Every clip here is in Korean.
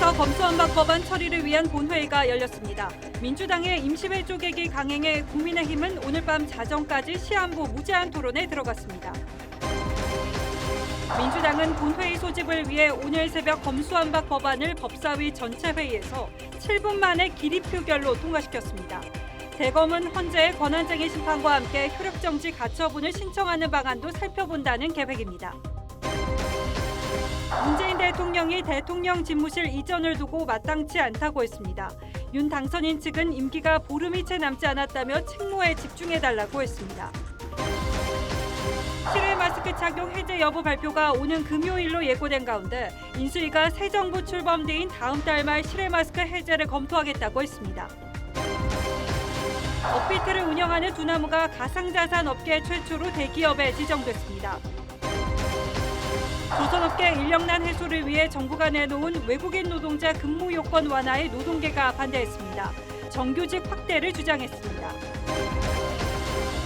국회에서 검수완박 법안 처리를 위한 본회의가 열렸습니다. 민주당의 임시회 쪼개기 강행에 국민의힘은 오늘 밤 자정까지 시한부 무제한 토론에 들어갔습니다. 민주당은 본회의 소집을 위해 오늘 새벽 검수완박 법안을 법사위 전체 회의에서 7분 만에 기립 표결로 통과시켰습니다. 대검은 헌재의 권한쟁의 심판과 함께 효력정지 가처분을 신청하는 방안도 살펴본다는 계획입니다. 문재인 대통령이 대통령 집무실 이전을 두고 마땅치 않다고 했습니다. 윤 당선인 측은 임기가 보름이 채 남지 않았다며 책무에 집중해달라고 했습니다. 실외 마스크 착용 해제 여부 발표가 오는 금요일로 예고된 가운데 인수위가 새 정부 출범 뒤인 다음 달 말 실외 마스크 해제를 검토하겠다고 했습니다. 업비트를 운영하는 두나무가 가상자산 업계 최초로 대기업에 지정됐습니다. 조선업계 인력난 해소를 위해 정부가 내놓은 외국인 노동자 근무 요건 완화에 노동계가 반대했습니다. 정규직 확대를 주장했습니다.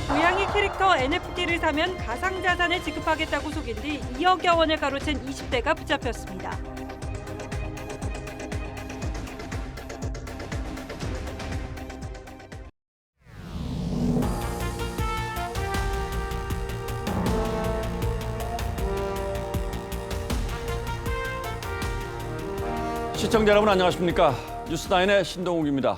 고양이 캐릭터 NFT를 사면 가상자산을 지급하겠다고 속인 뒤 2억여 원을 가로챈 20대가 붙잡혔습니다. 시청자 여러분 안녕하십니까? 뉴스나인의 신동욱입니다.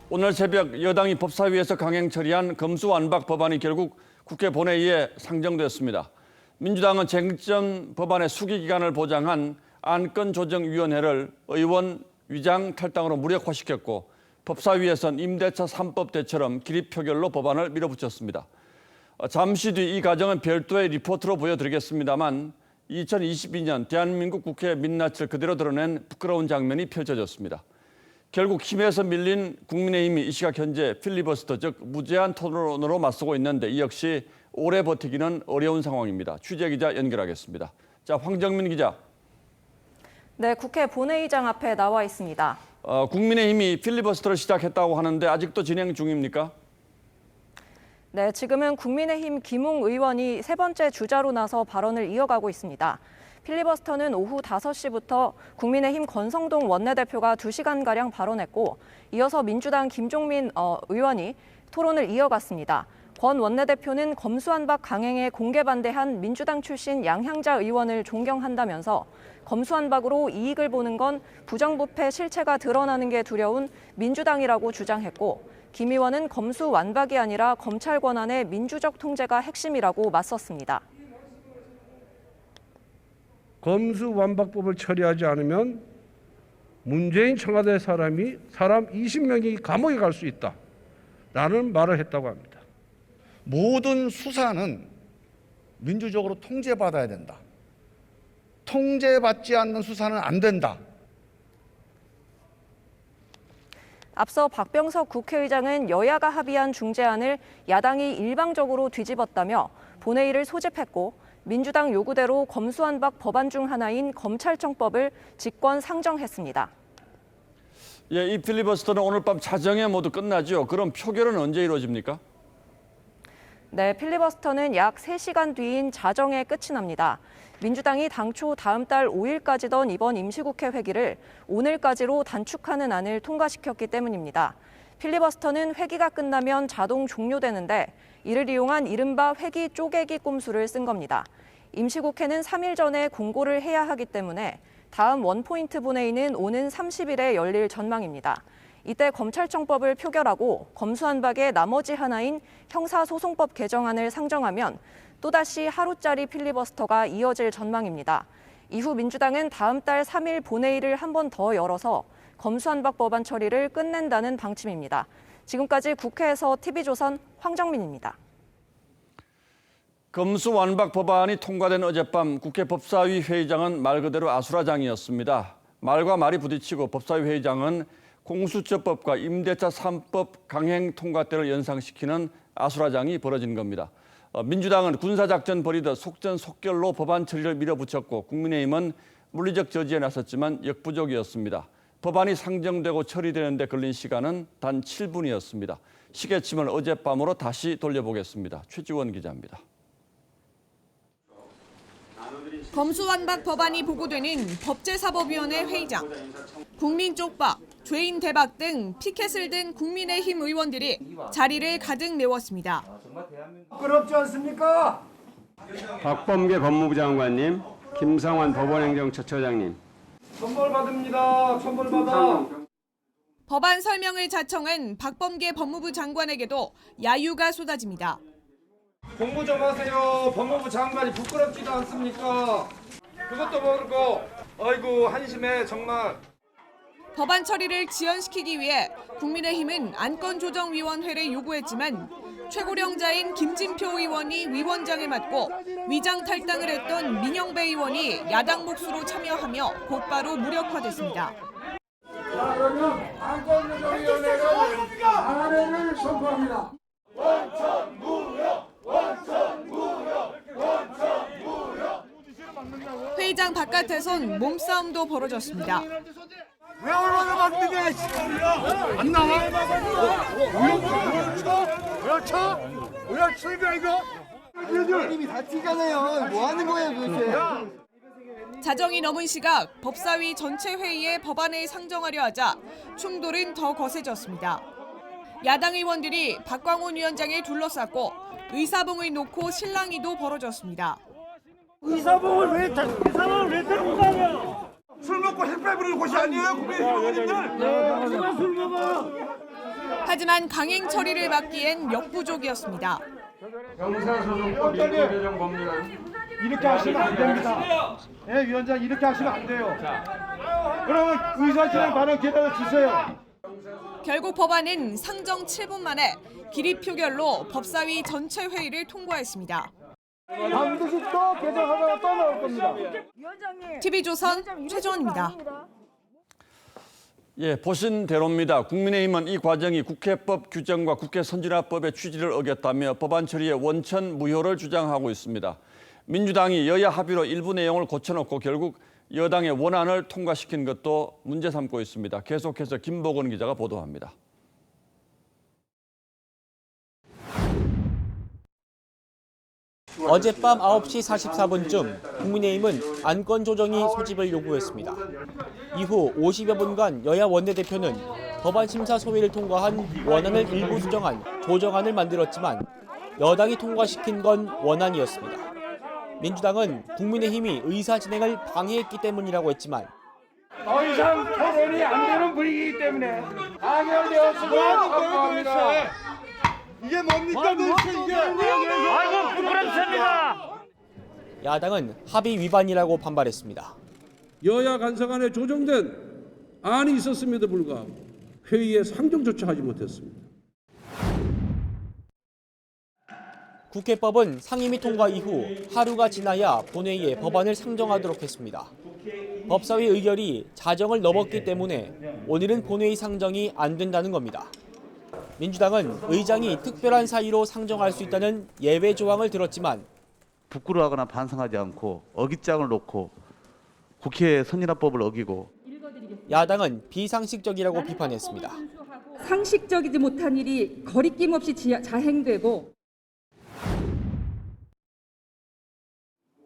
오늘 새벽 여당이 법사위에서 강행 처리한 검수완박 법안이 결국 국회 본회의에 상정됐습니다. 민주당은 쟁점 법안의 수기 기간을 보장한 안건조정위원회를 의원 위장 탈당으로 무력화시켰고 법사위에선 임대차 3법 때처럼 기립 표결로 법안을 밀어붙였습니다. 잠시 뒤 이 과정은 별도의 리포트로 보여드리겠습니다만 2022년 대한민국 국회 민낯을 그대로 드러낸 부끄러운 장면이 펼쳐졌습니다. 결국 힘에서 밀린 국민의힘이 이 시각 현재 필리버스터 즉 무제한 토론으로 맞서고 있는데 이 역시 오래 버티기는 어려운 상황입니다. 취재기자 연결하겠습니다. 자, 황정민 기자. 네, 국회 본회의장 앞에 나와 있습니다. 국민의힘이 필리버스터를 시작했다고 하는데 아직도 진행 중입니까? 네, 지금은 국민의힘 김웅 의원이 세 번째 주자로 나서 발언을 이어가고 있습니다. 필리버스터는 오후 5시부터 국민의힘 권성동 원내대표가 2시간가량 발언했고 이어서 민주당 김종민 의원이 토론을 이어갔습니다. 권 원내대표는 검수완박 강행에 공개 반대한 민주당 출신 양향자 의원을 존경한다면서 검수완박으로 이익을 보는 건 부정부패 실체가 드러나는 게 두려운 민주당이라고 주장했고 김 의원은 검수완박이 아니라 검찰 권한의 민주적 통제가 핵심이라고 맞섰습니다. 검수완박법을 처리하지 않으면 문재인 청와대 사람 20명이 감옥에 갈 수 있다라는 말을 했다고 합니다. 모든 수사는 민주적으로 통제받아야 된다. 통제받지 않는 수사는 안 된다. 앞서 박병석 국회의장은 여야가 합의한 중재안을 야당이 일방적으로 뒤집었다며 본회의를 소집했고 민주당 요구대로 검수완박 법안 중 하나인 검찰청법을 직권 상정했습니다. 예, 이 필리버스터는 오늘 밤 자정에 모두 끝나죠. 그럼 표결은 언제 이루어집니까? 네, 필리버스터는 약 3시간 뒤인 자정에 끝이 납니다. 민주당이 당초 다음 달 5일까지던 이번 임시국회 회기를 오늘까지로 단축하는 안을 통과시켰기 때문입니다. 필리버스터는 회기가 끝나면 자동 종료되는데 이를 이용한 이른바 회기 쪼개기 꼼수를 쓴 겁니다. 임시국회는 3일 전에 공고를 해야 하기 때문에 다음 원포인트 본회의는 오는 30일에 열릴 전망입니다. 이때 검찰청법을 표결하고 검수완박의 나머지 하나인 형사소송법 개정안을 상정하면 또다시 하루짜리 필리버스터가 이어질 전망입니다. 이후 민주당은 다음 달 3일 본회의를 한 번 더 열어서 검수완박 법안 처리를 끝낸다는 방침입니다. 지금까지 국회에서 TV조선 황정민입니다. 검수완박 법안이 통과된 어젯밤 국회 법사위 회의장은 말 그대로 아수라장이었습니다. 말과 말이 부딪히고 법사위 회의장은 공수처법과 임대차 3법 강행 통과 때를 연상시키는 아수라장이 벌어진 겁니다. 민주당은 군사작전 벌이듯 속전속결로 법안 처리를 밀어붙였고 국민의힘은 물리적 저지에 나섰지만 역부족이었습니다. 법안이 상정되고 처리되는 데 걸린 시간은 단 7분이었습니다. 시계침을 어젯밤으로 다시 돌려보겠습니다. 최지원 기자입니다. 검수완박 법안이 보고되는 법제사법위원회 회의장. 국민 쪽박, 죄인 대박 등 피켓을 든 국민의힘 의원들이 자리를 가득 메웠습니다. 부끄럽지 않습니까? 박범계 법무부 장관님, 김상환 법원행정처처장님. 선물 받습니다. 선물 받아. 법안 설명을 자청한 박범계 법무부 장관에게도 야유가 쏟아집니다. 공부 좀 하세요. 법무부 장관이 부끄럽지도 않습니까? 그것도 모르고 아이고 한심해 정말. 법안 처리를 지연시키기 위해 국민의힘은 안건조정위원회를 요구했지만 최고령자인 김진표 의원이 위원장을 맡고 위장 탈당을 했던 민영배 의원이 야당 몫으로 참여하며 곧바로 무력화됐습니다. 자 그러면 안건조정위원회를 안을 선포합니다. 회의장 바깥에선 몸싸움도 벌어졌습니다. 왜 언론을 막느냐? 안 나와? 왜 출가 이거? 이름이 다 튀잖아요. 뭐 하는 거예요 도대체? 자정이 넘은 시각 법사위 전체 회의에 법안을 상정하려 하자 충돌은 더 거세졌습니다. 야당 의원들이 박광온 위원장을 둘러쌌고 의사봉을 놓고 실랑이도 벌어졌습니다. 의사봉을 왜 들고 가냐? 술 먹고 햇볕 부르는 곳이 아니에요, 국민 의원님들. 누가 술 먹어? 하지만 강행 처리를 막기엔 몇 부족이었습니다. 형사소송법 일부 법률. 이렇게 하시면 안 됩니다. 예, 위원장 이렇게 하시면 안 돼요. 그러면 의사진행 발언 기다려 주세요. 결국 법안은 상정 7분 만에 기립 표결로 법사위 전체 회의를 통과했습니다. 반드시 또 개정하다가 또 나올 겁니다. TV조선 최정원입니다. 예, 보신 대로입니다. 국민의힘은 이 과정이 국회법 규정과 국회 선진화법의 취지를 어겼다며 법안 처리의 원천 무효를 주장하고 있습니다. 민주당이 여야 합의로 일부 내용을 고쳐놓고 결국 여당의 원안을 통과시킨 것도 문제 삼고 있습니다. 계속해서 김복원 기자가 보도합니다. 어젯밤 9시 44분쯤 국민의힘은 안건 조정이 소집을 요구했습니다. 이후 50여 분간 여야 원내대표는 법안 심사 소위를 통과한 원안을 일부 수정한 조정안을 만들었지만 여당이 통과시킨 건 원안이었습니다. 민주당은 국민의힘이 의사 진행을 방해했기 때문이라고 했지만 더 이상 토론이 안 되는 분위기이기 때문에 가결되었음을 선포합니다. 이게 뭡니까 도대체 이게? 아이고 부끄럽습니다. 야당은 합의 위반이라고 반발했습니다. 여야 간사간에 조정된 안이 있었음에도 불구하고 회의에 상정조차 하지 못했습니다. 국회법은 상임위 통과 이후 하루가 지나야 본회의에 법안을 상정하도록 했습니다. 법사위 의결이 자정을 넘었기 때문에 오늘은 본회의 상정이 안 된다는 겁니다. 민주당은 의장이 특별한 사유로 상정할 수 있다는 예외 조항을 들었지만 부끄러워하거나 반성하지 않고 어깃장을 놓고 국회 선진화법을 어기고 야당은 비상식적이라고 비판했습니다. 상식적이지 못한 일이 거리낌 없이 자행되고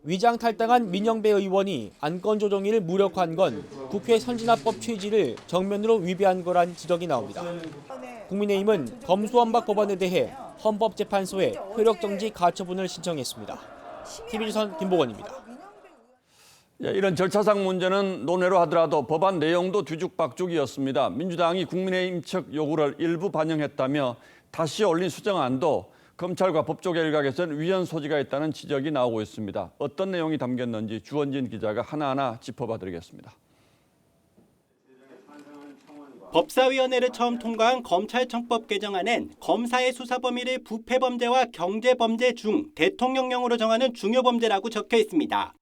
위장 탈당한 민영배 의원이 안건 조정위를 무력화한 건 국회 선진화법 취지를 정면으로 위배한 거란 지적이 나옵니다. 국민의힘은 검수완박 법안에 대해 헌법재판소에 효력정지 가처분을 신청했습니다. TV조선 김보건입니다. 예, 이런 절차상 문제는 논외로 하더라도 법안 내용도 뒤죽박죽이었습니다. 민주당이 국민의힘 측 요구를 일부 반영했다며 다시 올린 수정안도 검찰과 법조계 일각에서는 위헌 소지가 있다는 지적이 나오고 있습니다. 어떤 내용이 담겼는지 주원진 기자가 하나하나 짚어봐 드리겠습니다. 법사위원회를 처음 통과한 검찰청법 개정안은 검사의 수사 범위를 부패범죄와 경제범죄 중 대통령령으로 정하는 중요범죄라고 적혀 있습니다.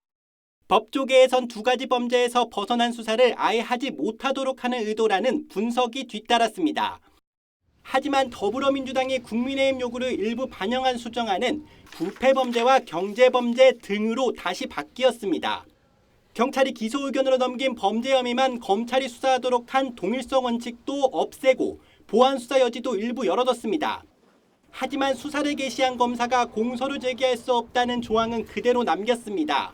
법조계에선 두 가지 범죄에서 벗어난 수사를 아예 하지 못하도록 하는 의도라는 분석이 뒤따랐습니다. 하지만 더불어민주당이 국민의힘 요구를 일부 반영한 수정안은 부패범죄와 경제범죄 등으로 다시 바뀌었습니다. 경찰이 기소 의견으로 넘긴 범죄 혐의만 검찰이 수사하도록 한 동일성 원칙도 없애고 보완 수사 여지도 일부 열어뒀습니다. 하지만 수사를 개시한 검사가 공소를 제기할 수 없다는 조항은 그대로 남겼습니다.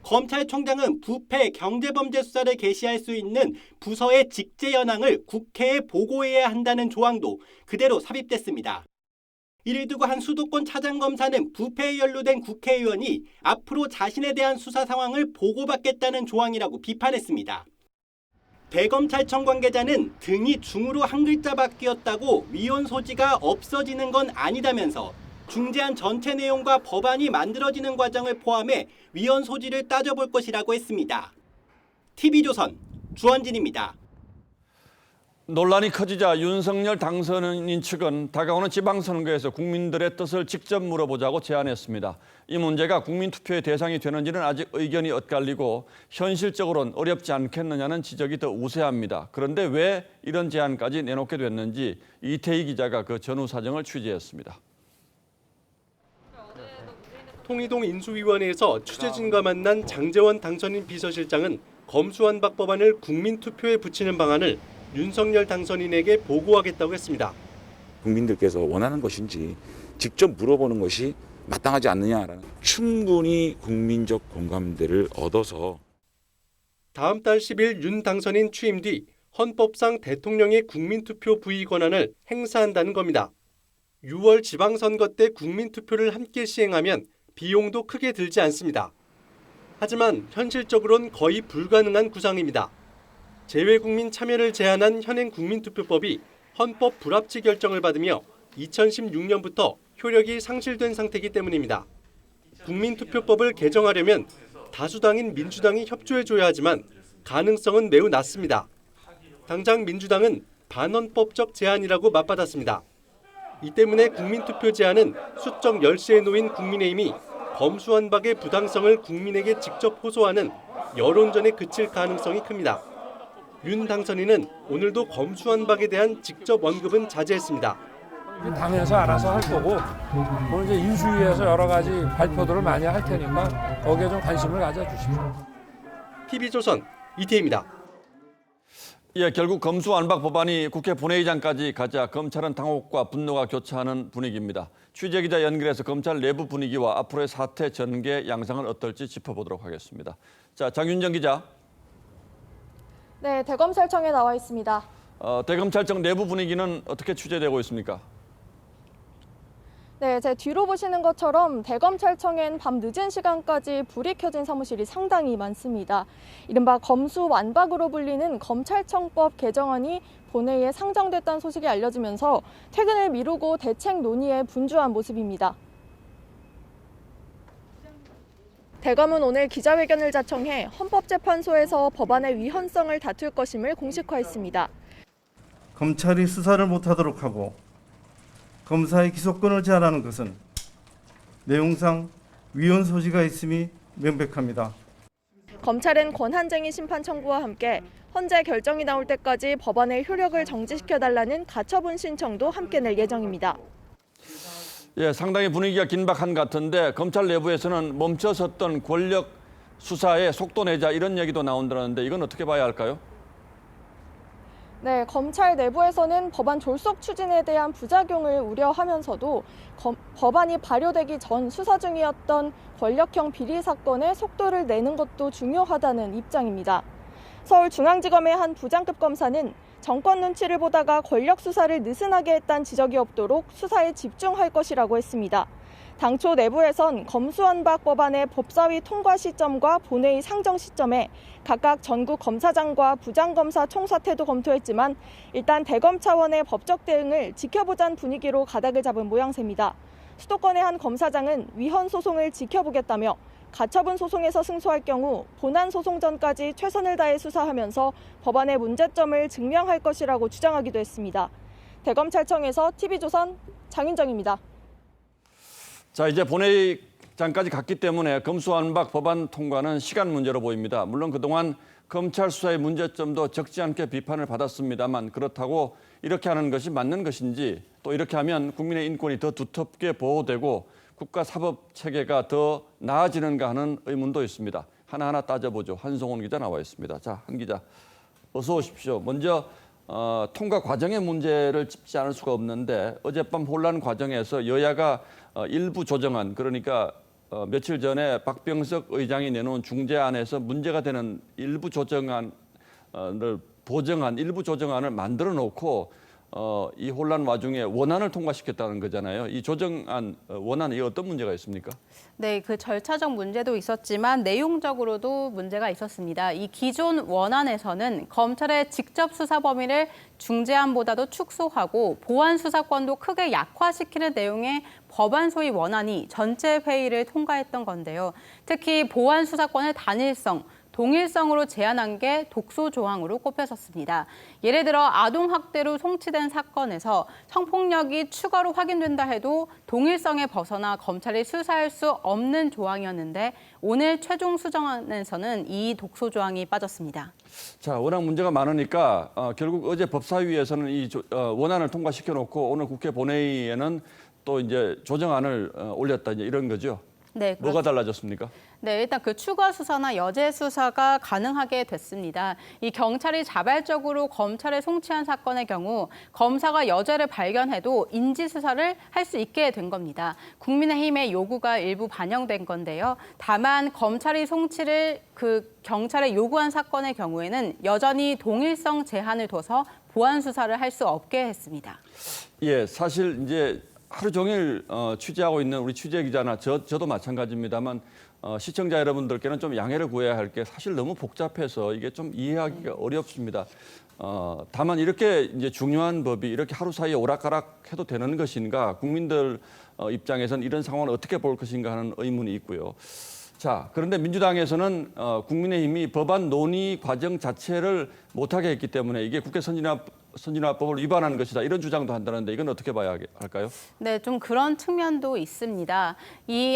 검찰총장은 부패, 경제범죄 수사를 개시할 수 있는 부서의 직제 현황을 국회에 보고해야 한다는 조항도 그대로 삽입됐습니다. 이를 두고 한 수도권 차장검사는 부패에 연루된 국회의원이 앞으로 자신에 대한 수사 상황을 보고받겠다는 조항이라고 비판했습니다. 대검찰청 관계자는 등이 중으로 한 글자 바뀌었다고 위헌 소지가 없어지는 건 아니다면서 중재안 전체 내용과 법안이 만들어지는 과정을 포함해 위헌 소지를 따져볼 것이라고 했습니다. TV조선 주원진입니다. 논란이 커지자 윤석열 당선인 측은 다가오는 지방선거에서 국민들의 뜻을 직접 물어보자고 제안했습니다. 이 문제가 국민투표의 대상이 되는지는 아직 의견이 엇갈리고 현실적으로는 어렵지 않겠느냐는 지적이 더 우세합니다. 그런데 왜 이런 제안까지 내놓게 됐는지 이태희 기자가 그 전후 사정을 취재했습니다. 통이동 인수위원회에서 취재진과 만난 장제원 당선인 비서실장은 검수완박 법안을 국민투표에 붙이는 방안을 윤석열 당선인에게 보고하겠다고 했습니다. 국민들께서 원하는 것인지 직접 물어보는 것이 마땅하지 않느냐라는 충분히 국민적 공감대를 얻어서 다음 달 10일 윤 당선인 취임 뒤 헌법상 대통령의 국민투표 부의 권한을 행사한다는 겁니다. 6월 지방선거 때 국민투표를 함께 시행하면 비용도 크게 들지 않습니다. 하지만 현실적으로는 거의 불가능한 구상입니다. 재외국민 참여를 제한한 현행 국민투표법이 헌법 불합치 결정을 받으며 2016년부터 효력이 상실된 상태이기 때문입니다. 국민투표법을 개정하려면 다수당인 민주당이 협조해줘야 하지만 가능성은 매우 낮습니다. 당장 민주당은 반헌법적 제안이라고 맞받았습니다. 이 때문에 국민투표 제안은 수적 열세에 놓인 국민의힘이 검수완박의 부당성을 국민에게 직접 호소하는 여론전에 그칠 가능성이 큽니다. 윤 당선인은 오늘도 검수완박에 대한 직접 언급은 자제했습니다. 당에서 알아서 할 거고 오늘 이제 인수위에서 여러 가지 발표들을 많이 할 테니까 거기에 좀 관심을 가져주십시오. TV조선 이태희입니다. 예, 결국 검수완박 법안이 국회 본회의장까지 가자 검찰은 당혹과 분노가 교차하는 분위기입니다. 취재기자 연결해서 검찰 내부 분위기와 앞으로의 사태 전개 양상은 어떨지 짚어보도록 하겠습니다. 자, 장윤정 기자. 네, 대검찰청에 나와 있습니다. 대검찰청 내부 분위기는 어떻게 취재되고 있습니까? 네, 제 뒤로 보시는 것처럼 대검찰청엔 밤 늦은 시간까지 불이 켜진 사무실이 상당히 많습니다. 이른바 검수완박으로 불리는 검찰청법 개정안이 본회의에 상정됐다는 소식이 알려지면서 퇴근을 미루고 대책 논의에 분주한 모습입니다. 대검은 오늘 기자회견을 자청해 헌법재판소에서 법안의 위헌성을 다툴 것임을 공식화했습니다. 검찰이 수사를 못하도록 하고 검사의 기소권을 제한하는 것은 내용상 위헌 소지가 있음이 명백합니다. 검찰은 권한쟁의 심판 청구와 함께 헌재 결정이 나올 때까지 법안의 효력을 정지시켜달라는 가처분 신청도 함께 낼 예정입니다. 예, 상당히 분위기가 긴박한 것 같은데 검찰 내부에서는 멈춰섰던 권력 수사에 속도 내자 이런 얘기도 나온다는데 이건 어떻게 봐야 할까요? 네, 검찰 내부에서는 법안 졸속 추진에 대한 부작용을 우려하면서도 법안이 발효되기 전 수사 중이었던 권력형 비리 사건에 속도를 내는 것도 중요하다는 입장입니다. 서울중앙지검의 한 부장급 검사는 정권 눈치를 보다가 권력 수사를 느슨하게 했다는 지적이 없도록 수사에 집중할 것이라고 했습니다. 당초 내부에선 검수완박 법안의 법사위 통과 시점과 본회의 상정 시점에 각각 전국 검사장과 부장검사 총사퇴도 검토했지만 일단 대검 차원의 법적 대응을 지켜보자는 분위기로 가닥을 잡은 모양새입니다. 수도권의 한 검사장은 위헌 소송을 지켜보겠다며 가처분 소송에서 승소할 경우 본안 소송 전까지 최선을 다해 수사하면서 법안의 문제점을 증명할 것이라고 주장하기도 했습니다. 대검찰청에서 TV조선 장윤정입니다. 자, 이제 본회의장까지 갔기 때문에 검수완박 법안 통과는 시간 문제로 보입니다. 물론 그동안 검찰 수사의 문제점도 적지 않게 비판을 받았습니다만 그렇다고 이렇게 하는 것이 맞는 것인지 또 이렇게 하면 국민의 인권이 더 두텁게 보호되고 국가 사법 체계가 더 나아지는가 하는 의문도 있습니다. 하나하나 따져보죠. 한송훈 기자 나와 있습니다. 자, 한 기자 어서 오십시오. 먼저 통과 과정의 문제를 짚지 않을 수가 없는데 어젯밤 혼란 과정에서 여야가 일부 조정안 그러니까 며칠 전에 박병석 의장이 내놓은 중재안에서 문제가 되는 일부 조정안을 보정한 일부 조정안을 만들어 놓고 이 혼란 와중에 원안을 통과시켰다는 거잖아요. 이 조정안 원안이 어떤 문제가 있습니까? 네, 그 절차적 문제도 있었지만 내용적으로도 문제가 있었습니다. 이 기존 원안에서는 검찰의 직접 수사 범위를 중재안보다도 축소하고 보안 수사권도 크게 약화시키는 내용의 법안 소위 원안이 전체 회의를 통과했던 건데요. 특히 보안 수사권의 단일성, 동일성으로 제한한 게 독소 조항으로 꼽혔었습니다. 예를 들어 아동학대로 송치된 사건에서 성폭력이 추가로 확인된다 해도 동일성에 벗어나 검찰이 수사할 수 없는 조항이었는데 오늘 최종 수정안에서는 이 독소 조항이 빠졌습니다. 자, 워낙 문제가 많으니까 결국 어제 법사위에서는 이 원안을 통과시켜놓고 오늘 국회 본회의에는 또 이제 조정안을 올렸다 이런 거죠. 네, 뭐가 달라졌습니까? 네, 일단 그 추가 수사나 여죄 수사가 가능하게 됐습니다. 이 경찰이 자발적으로 검찰에 송치한 사건의 경우 검사가 여죄를 발견해도 인지 수사를 할 수 있게 된 겁니다. 국민의힘의 요구가 일부 반영된 건데요. 다만 검찰이 송치를 경찰에 요구한 사건의 경우에는 여전히 동일성 제한을 둬서 보안 수사를 할 수 없게 했습니다. 예, 사실 이제 하루 종일 취재하고 있는 우리 취재 기자나 저도 마찬가지입니다만 시청자 여러분들께는 좀 양해를 구해야 할 게 사실 너무 복잡해서 이게 좀 이해하기가 어렵습니다. 다만 이렇게 이제 중요한 법이 이렇게 하루 사이에 오락가락해도 되는 것인가, 국민들 입장에서는 이런 상황을 어떻게 볼 것인가 하는 의문이 있고요. 자, 그런데 민주당에서는 국민의힘이 법안 논의 과정 자체를 못하게 했기 때문에 이게 국회 선진화법을 위반하는 것이다 이런 주장도 한다는데 이건 어떻게 봐야 할까요? 네, 좀 그런 측면도 있습니다.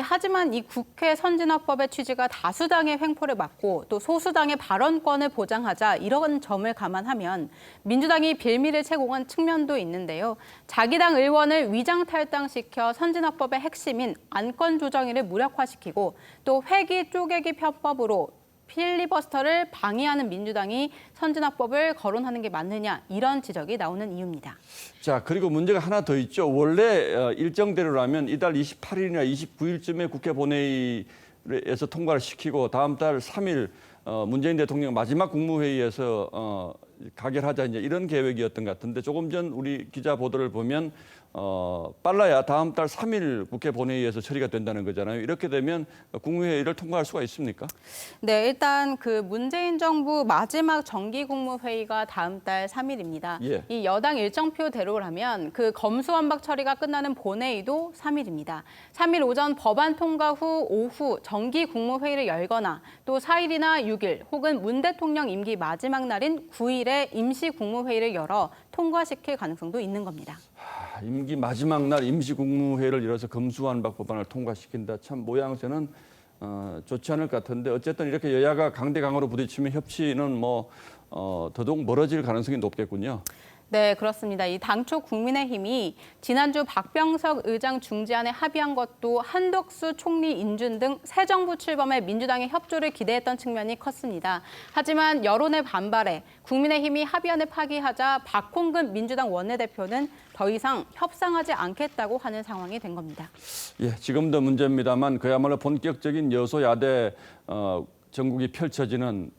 하지만 이 국회 선진화법의 취지가 다수당의 횡포를 막고 또 소수당의 발언권을 보장하자 이런 점을 감안하면 민주당이 빌미를 제공한 측면도 있는데요. 자기 당 의원을 위장탈당시켜 선진화법의 핵심인 안건 조정위를 무력화시키고 또 회기 쪼개기 편법으로 필리버스터를 방해하는 민주당이 선진화법을 거론하는 게 맞느냐 이런 지적이 나오는 이유입니다. 자, 그리고 문제가 하나 더 있죠. 원래 일정대로라면 이달 28일이나 29일쯤에 국회 본회의에서 통과를 시키고 다음 달 3일 문재인 대통령 마지막 국무회의에서 가결하자 이제 이런 계획이었던 것 같은데 조금 전 우리 기자 보도를 보면 빨라야 다음 달 3일 국회 본회의에서 처리가 된다는 거잖아요. 이렇게 되면 국무회의를 통과할 수가 있습니까? 네, 일단 그 문재인 정부 마지막 정기 국무회의가 다음 달 3일입니다. 예. 이 여당 일정표대로라면 그 검수완박 처리가 끝나는 본회의도 3일입니다. 3일 오전 법안 통과 후 오후 정기 국무회의를 열거나 또 4일이나 6일 혹은 문 대통령 임기 마지막 날인 9일에 임시 국무회의를 열어 통과시킬 가능성도 있는 겁니다. 임기 마지막 날 임시 국무회의를 열어서 검수완박 법안을 통과시킨다. 참 모양새는 좋지 않을 것 같은데 어쨌든 이렇게 여야가 강대강으로 부딪히면 협치는 더더욱 멀어질 가능성이 높겠군요. 네, 그렇습니다. 이 당초 국민의힘이 지난주 박병석 의장 중재안에 합의한 것도 한덕수 총리 인준 등 새 정부 출범에 민주당의 협조를 기대했던 측면이 컸습니다. 하지만 여론의 반발에 국민의힘이 합의안을 파기하자 박홍근 민주당 원내대표는 더 이상 협상하지 않겠다고 하는 상황이 된 겁니다. 예, 지금도 문제입니다만 그야말로 본격적인 여소야대 전국이 펼쳐지는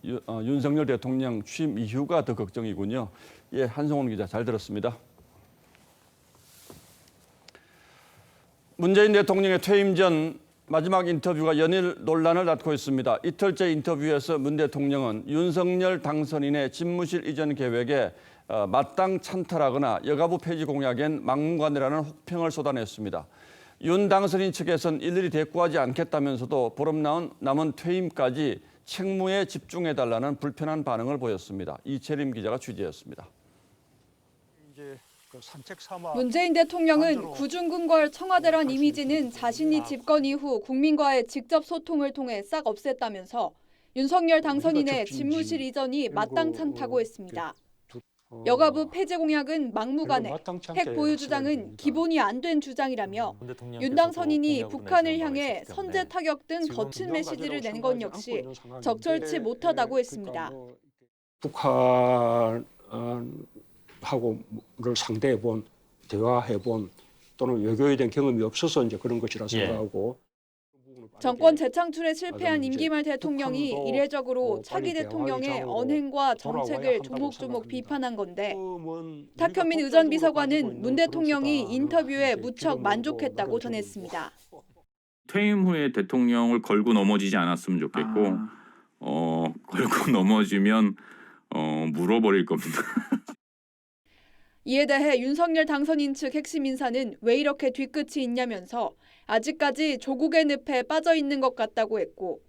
윤석열 대통령 취임 이후가 더 걱정이군요. 예, 한성훈 기자 잘 들었습니다. 문재인 대통령의 퇴임 전 마지막 인터뷰가 연일 논란을 낳고 있습니다. 이틀째 인터뷰에서 문 대통령은 윤석열 당선인의 집무실 이전 계획에 마땅 찬탈하거나 여가부 폐지 공약엔 막무가내라는 혹평을 쏟아냈습니다. 윤 당선인 측에선 일일이 대꾸하지 않겠다면서도 보름 남은 퇴임까지 책무에 집중해달라는 불편한 반응을 보였습니다. 이채림 기자가 취재했습니다. 문재인 대통령은 구중궁궐 청와대란 이미지는 자신이 집권 이후 국민과의 직접 소통을 통해 싹 없앴다면서 윤석열 당선인의 집무실 이전이 마땅찮다고 했습니다. 여가부 폐지 공약은 막무가내, 핵 보유 주장은 기본이 안 된 주장이라며 윤 당선인이 북한을 향해 선제 타격 등 거친 메시지를 낸 건 역시 적절치 못하다고 했습니다. 북한하고를 상대해본, 대화해본 또는 외교에 대한 경험이 없어서 이제 그런 것이라 생각하고 정권 재창출에 실패한 임기말 대통령이 이례적으로 차기 대통령의 언행과 정책을 조목조목 비판한 건데 탁현민 의전 비서관은 문 대통령이 인터뷰에 무척 만족했다고 전했습니다. 퇴임 후에 대통령을 걸고 넘어지지 않았으면 좋겠고 걸고 넘어지면 물어버릴 겁니다. 이에 대해 윤석열 당선인 측 핵심 인사는 왜 이렇게 뒤끝이 있냐면서 아직까지 조국의 늪에 빠져 있는 것 같다고 했고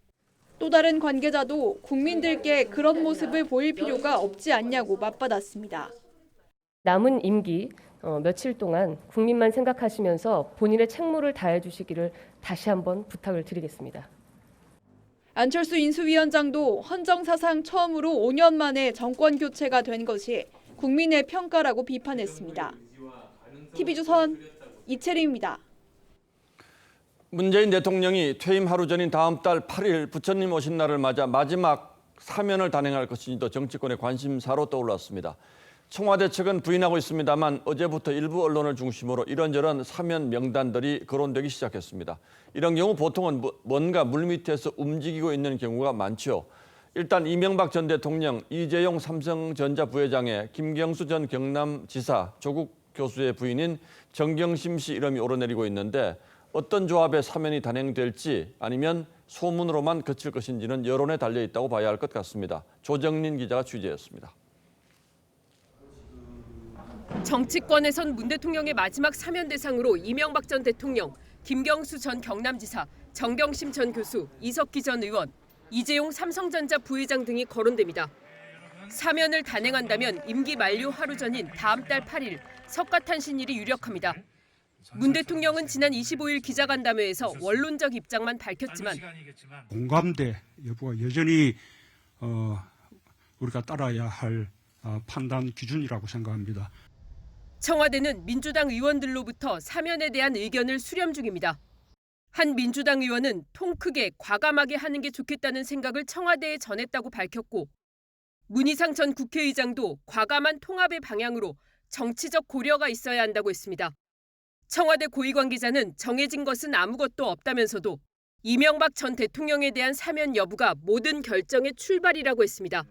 또 다른 관계자도 국민들께 그런 모습을 보일 필요가 없지 않냐고 맞받았습니다. 남은 임기 며칠 동안 국민만 생각하시면서 본인의 책무를 다해 주시기를 다시 한번 부탁을 드리겠습니다. 안철수 인수위원장도 헌정사상 처음으로 5년 만에 정권 교체가 된 것이 국민의 평가라고 비판했습니다. TV조선 이채림입니다. 문재인 대통령이 퇴임 하루 전인 다음 달 8일 부처님 오신 날을 맞아 마지막 사면을 단행할 것인지도 정치권의 관심사로 떠올랐습니다. 청와대 측은 부인하고 있습니다만 어제부터 일부 언론을 중심으로 이런저런 사면 명단들이 거론되기 시작했습니다. 이런 경우 보통은 뭔가 물밑에서 움직이고 있는 경우가 많죠. 일단 이명박 전 대통령, 이재용 삼성전자 부회장의 김경수 전 경남지사, 조국 교수의 부인인 정경심 씨 이름이 오르내리고 있는데 어떤 조합의 사면이 단행될지 아니면 소문으로만 그칠 것인지는 여론에 달려있다고 봐야 할 것 같습니다. 조정린 기자가 취재했습니다. 정치권에선 문 대통령의 마지막 사면 대상으로 이명박 전 대통령, 김경수 전 경남지사, 정경심 전 교수, 이석기 전 의원, 이재용 삼성전자 부회장 등이 거론됩니다. 사면을 단행한다면 임기 만료 하루 전인 다음 달 8일 석가탄신일이 유력합니다. 문 대통령은 지난 25일 기자간담회에서 원론적 입장만 밝혔지만 공감대 여부가 여전히 우리가 따라야 할 판단 기준이라고 생각합니다. 청와대는 민주당 의원들로부터 사면에 대한 의견을 수렴 중입니다. 한 민주당 의원은 통 크게 과감하게 하는 게 좋겠다는 생각을 청와대에 전했다고 밝혔고 문희상 전 국회의장도 과감한 통합의 방향으로 정치적 고려가 있어야 한다고 했습니다. 청와대 고위 관계자는 정해진 것은 아무것도 없다면서도 이명박 전 대통령에 대한 사면 여부가 모든 결정의 출발이라고 했습니다.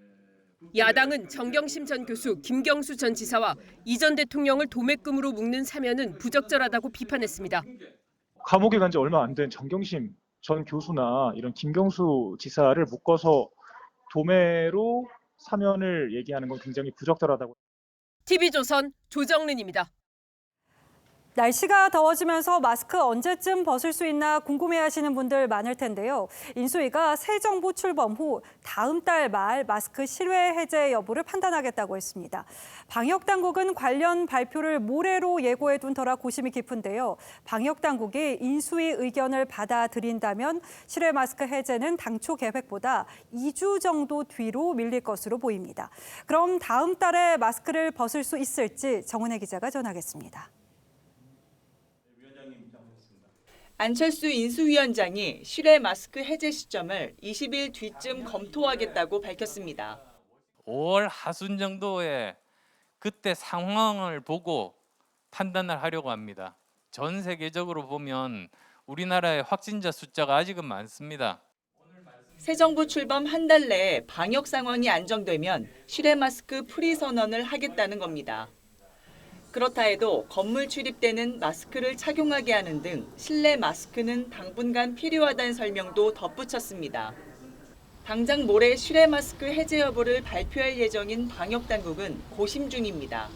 야당은 정경심 전 교수, 김경수 전 지사와 이 전 대통령을 도매금으로 묶는 사면은 부적절하다고 비판했습니다. 감옥에 간 지 얼마 안 된 정경심 전 교수나 이런 김경수 지사를 묶어서 도매로 사면을 얘기하는 건 굉장히 부적절하다고. TV조선 조정린입니다. 날씨가 더워지면서 마스크 언제쯤 벗을 수 있나 궁금해하시는 분들 많을 텐데요. 인수위가 새 정부 출범 후 다음 달 말 마스크 실외 해제 여부를 판단하겠다고 했습니다. 방역당국은 관련 발표를 모레로 예고해둔 터라 고심이 깊은데요. 방역당국이 인수위 의견을 받아들인다면 실외 마스크 해제는 당초 계획보다 2주 정도 뒤로 밀릴 것으로 보입니다. 그럼 다음 달에 마스크를 벗을 수 있을지 정은혜 기자가 전하겠습니다. 안철수 인수위원장이 실외 마스크 해제 시점을 20일 뒤쯤 검토하겠다고 밝혔습니다. 5월 하순 정도에 그때 상황을 보고 판단을 하려고 합니다. 전 세계적으로 보면 우리나라의 확진자 숫자가 아직은 많습니다. 새 정부 출범 한 달 내에 방역 상황이 안정되면 실외 마스크 프리 선언을 하겠다는 겁니다. 그렇다 해도 건물 출입 때는 마스크를 착용하게 하는 등 실내 마스크는 당분간 필요하다는 설명도 덧붙였습니다. 당장 모레 실외 마스크 해제 여부를 발표할 예정인 방역당국은 고심 중입니다.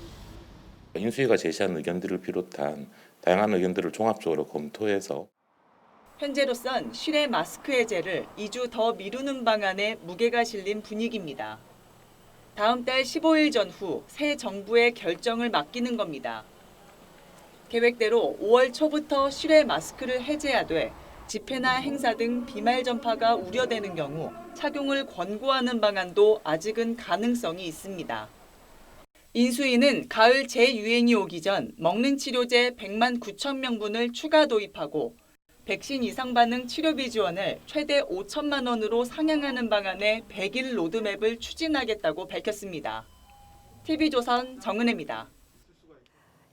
인수위가 제시한 의견들을 비롯한 다양한 의견들을 종합적으로 검토해서 현재로선 실외 마스크 해제를 2주 더 미루는 방안에 무게가 실린 분위기입니다. 다음 달 15일 전후 새 정부의 결정을 맡기는 겁니다. 계획대로 5월 초부터 실외 마스크를 해제하되 집회나 행사 등 비말 전파가 우려되는 경우 착용을 권고하는 방안도 아직은 가능성이 있습니다. 인수위는 가을 재유행이 오기 전 먹는 치료제 100만 9천 명분을 추가 도입하고 백신 이상 반응 치료비 지원을 최대 5천만 원으로 상향하는 방안의 100일 로드맵을 추진하겠다고 밝혔습니다. TV조선 정은혜입니다.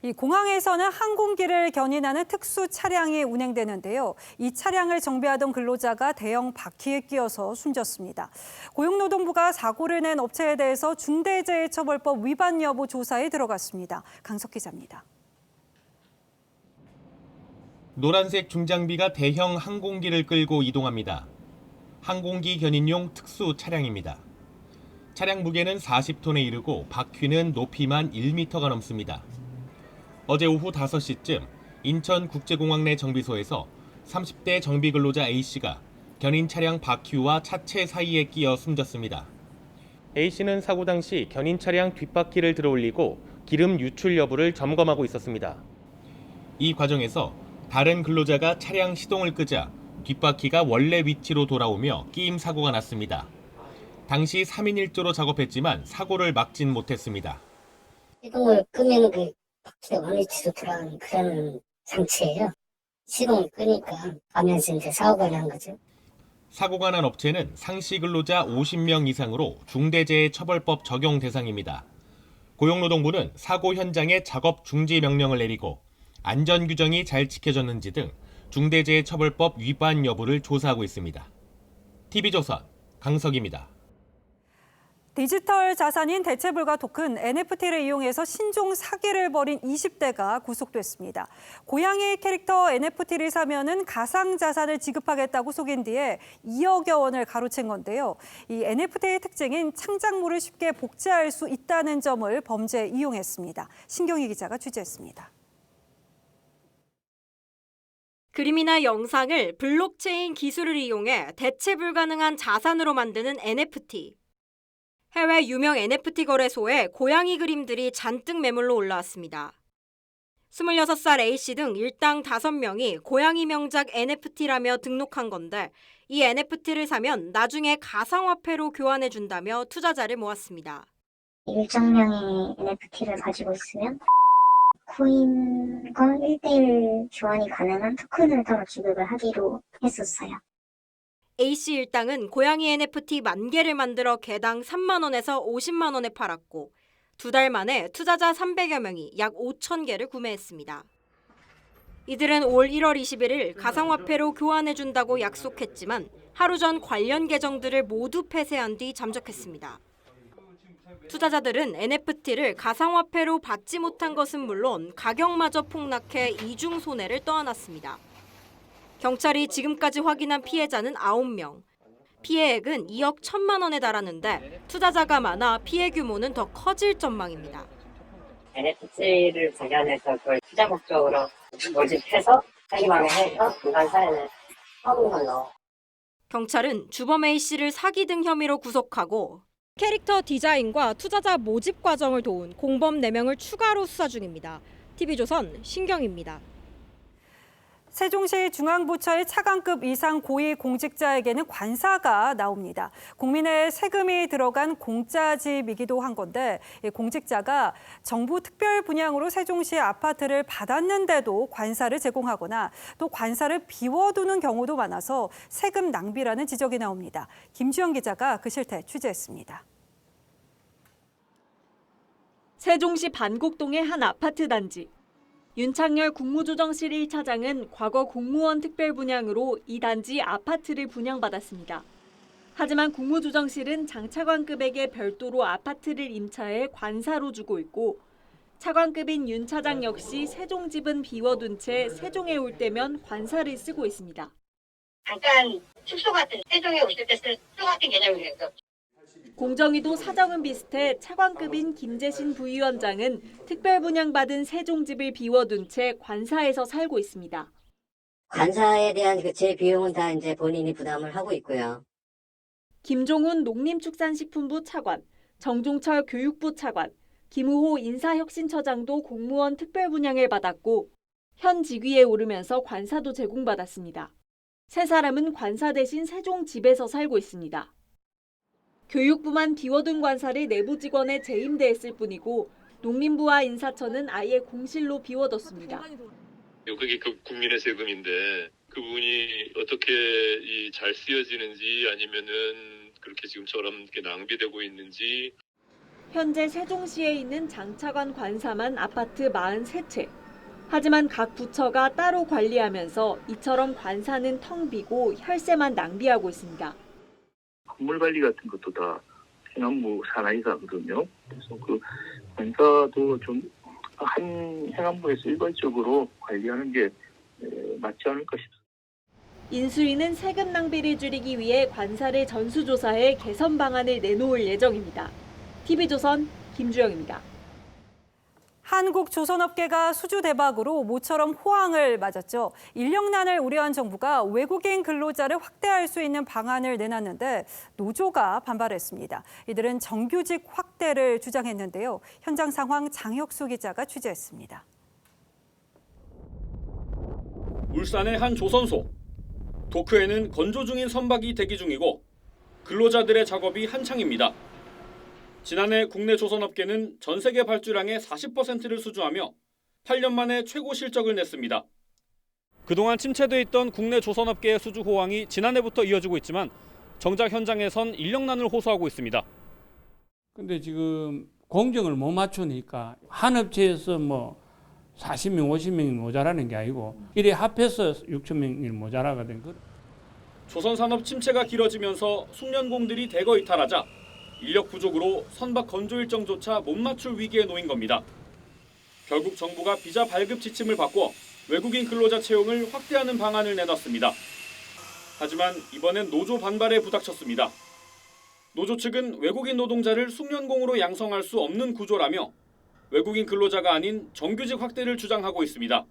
이 공항에서는 항공기를 견인하는 특수 차량이 운행되는데요. 이 차량을 정비하던 근로자가 대형 바퀴에 끼어서 숨졌습니다. 고용노동부가 사고를 낸 업체에 대해서 중대재해처벌법 위반 여부 조사에 들어갔습니다. 강석 기자입니다. 노란색 중장비가 대형 항공기를 끌고 이동합니다. 항공기 견인용 특수 차량입니다. 차량 무게는 40톤에 이르고 바퀴는 높이만 1m가 넘습니다. 어제 오후 5시쯤 인천국제공항 내 정비소에서 30대 정비 근로자 A씨가 견인 차량 바퀴와 차체 사이에 끼어 숨졌습니다. A씨는 사고 당시 견인 차량 뒷바퀴를 들어올리고 기름 유출 여부를 점검하고 있었습니다. 이 과정에서 다른 근로자가 차량 시동을 끄자 뒷바퀴가 원래 위치로 돌아오며 끼임 사고가 났습니다. 당시 3인 1조로 작업했지만 사고를 막진 못했습니다. 시동을 끄면 바퀴가 원위치로 돌아가는 그런 상태예요. 시동을 끄니까 가면서 이제 사고가 난 거죠. 사고가 난 업체는 상시 근로자 50명 이상으로 중대재해처벌법 적용 대상입니다. 고용노동부는 사고 현장에 작업 중지 명령을 내리고 안전 규정이 잘 지켜졌는지 등 중대재해처벌법 위반 여부를 조사하고 있습니다. TV조선 강석입니다. 디지털 자산인 대체불가 토큰 NFT를 이용해서 신종 사기를 벌인 20대가 구속됐습니다. 고양이 캐릭터 NFT를 사면은 가상 자산을 지급하겠다고 속인 뒤에 2억여 원을 가로챈 건데요. 이 NFT의 특징인 창작물을 쉽게 복제할 수 있다는 점을 범죄에 이용했습니다. 신경희 기자가 취재했습니다. 그림이나 영상을 블록체인 기술을 이용해 대체 불가능한 자산으로 만드는 NFT. 해외 유명 NFT 거래소에 고양이 그림들이 잔뜩 매물로 올라왔습니다. 26살 A씨 등 일당 5명이 고양이 명작 NFT라며 등록한 건데 이 NFT를 사면 나중에 가상화폐로 교환해준다며 투자자를 모았습니다. 일정량의 NFT를 가지고 있으면 코인과 1대1 교환이 가능한 토큰을 따로 지급을 하기로 했었어요. A씨 일당은 고양이 NFT 10,000개를 만들어 개당 3만 원에서 50만 원에 팔았고 2달 만에 투자자 300여 명이 약 5,000개를 구매했습니다. 이들은 올 1월 21일 가상화폐로 교환해준다고 약속했지만 하루 전 관련 계정들을 모두 폐쇄한 뒤 잠적했습니다. 투자자들은 NFT를 가상화폐로 받지 못한 것은 물론 가격마저 폭락해 이중 손해를 떠안았습니다. 경찰이 지금까지 확인한 피해자는 9명. 피해액은 2억 1천만 원에 달하는데 투자자가 많아 피해 규모는 더 커질 전망입니다. NFT를 발견해서 그걸 투자 목적으로 모집해서 사기방을 해서 불간 사연을 퍼본 걸로. 경찰은 주범 A씨를 사기 등 혐의로 구속하고 캐릭터 디자인과 투자자 모집 과정을 도운 공범 4명을 추가로 수사 중입니다. TV조선 신경입니다. 세종시 중앙부처의 차관급 이상 고위 공직자에게는 관사가 나옵니다. 국민의 세금이 들어간 공짜집이기도 한 건데 공직자가 정부 특별 분양으로 세종시의 아파트를 받았는데도 관사를 제공하거나 또 관사를 비워두는 경우도 많아서 세금 낭비라는 지적이 나옵니다. 김주영 기자가 그 실태 취재했습니다. 세종시 반곡동의 한 아파트 단지. 윤창열 국무조정실 1차장은 과거 공무원 특별 분양으로 이 단지 아파트를 분양받았습니다. 하지만 국무조정실은 장차관급에게 별도로 아파트를 임차해 관사로 주고 있고 차관급인 윤 차장 역시 세종집은 비워둔 채 세종에 올 때면 관사를 쓰고 있습니다. 잠깐 숙소 같은 세종에 오실 때 쓸 숙소 같은 개념이에요. 공정위도 사정은 비슷해 차관급인 김재신 부위원장은 특별 분양받은 세종집을 비워둔 채 관사에서 살고 있습니다. 관사에 대한 제 비용은 다 이제 본인이 부담을 하고 있고요. 김종훈 농림축산식품부 차관, 정종철 교육부 차관, 김우호 인사혁신처장도 공무원 특별 분양을 받았고 현 직위에 오르면서 관사도 제공받았습니다. 세 사람은 관사 대신 세종집에서 살고 있습니다. 교육부만 비워둔 관사를 내부 직원에 재임대했을 뿐이고 농림부와 인사처는 아예 공실로 비워뒀습니다. 그게 국민의 세금인데 그 부분이 어떻게 잘 쓰여지는지 아니면은 그렇게 지금처럼 이렇게 낭비되고 있는지. 현재 세종시에 있는 장차관 관사만 아파트 43채. 하지만 각 부처가 따로 관리하면서 이처럼 관사는 텅 비고 혈세만 낭비하고 있습니다. 건물 관리 같은 것도 다 행안부 산하에 가거든요. 그래서 그 관사도 좀 한 행안부에서 일괄적으로 관리하는 게 맞지 않을까 싶습니다. 인수위는 세금 낭비를 줄이기 위해 관사를 전수조사해 개선 방안을 내놓을 예정입니다. TV조선 김주영입니다. 한국 조선업계가 수주 대박으로 모처럼 호황을 맞았죠. 인력난을 우려한 정부가 외국인 근로자를 확대할 수 있는 방안을 내놨는데 노조가 반발했습니다. 이들은 정규직 확대를 주장했는데요. 현장 상황 장혁수 기자가 취재했습니다. 울산의 한 조선소. 도크에는 건조 중인 선박이 대기 중이고 근로자들의 작업이 한창입니다. 지난해 국내 조선업계는 전 세계 발주량의 40%를 수주하며 8년 만에 최고 실적을 냈습니다. 그동안 침체돼 있던 국내 조선업계의 수주 호황이 지난해부터 이어지고 있지만 정작 현장에선 인력난을 호소하고 있습니다. 근데 지금 공정을 못 맞추니까 한 업체에서 뭐 40명, 50명이 모자라는 게 아니고 이래 합해서 6,000명이 모자라거든. 조선산업 침체가 길어지면서 숙련공들이 대거 이탈하자 인력 부족으로 선박 건조 일정조차 못 맞출 위기에 놓인 겁니다. 결국 정부가 비자 발급 지침을 바꿔 외국인 근로자 채용을 확대하는 방안을 내놨습니다. 하지만 이번엔 노조 반발에 부닥쳤습니다. 노조 측은 외국인 노동자를 숙련공으로 양성할 수 없는 구조라며 외국인 근로자가 아닌 정규직 확대를 주장하고 있습니다.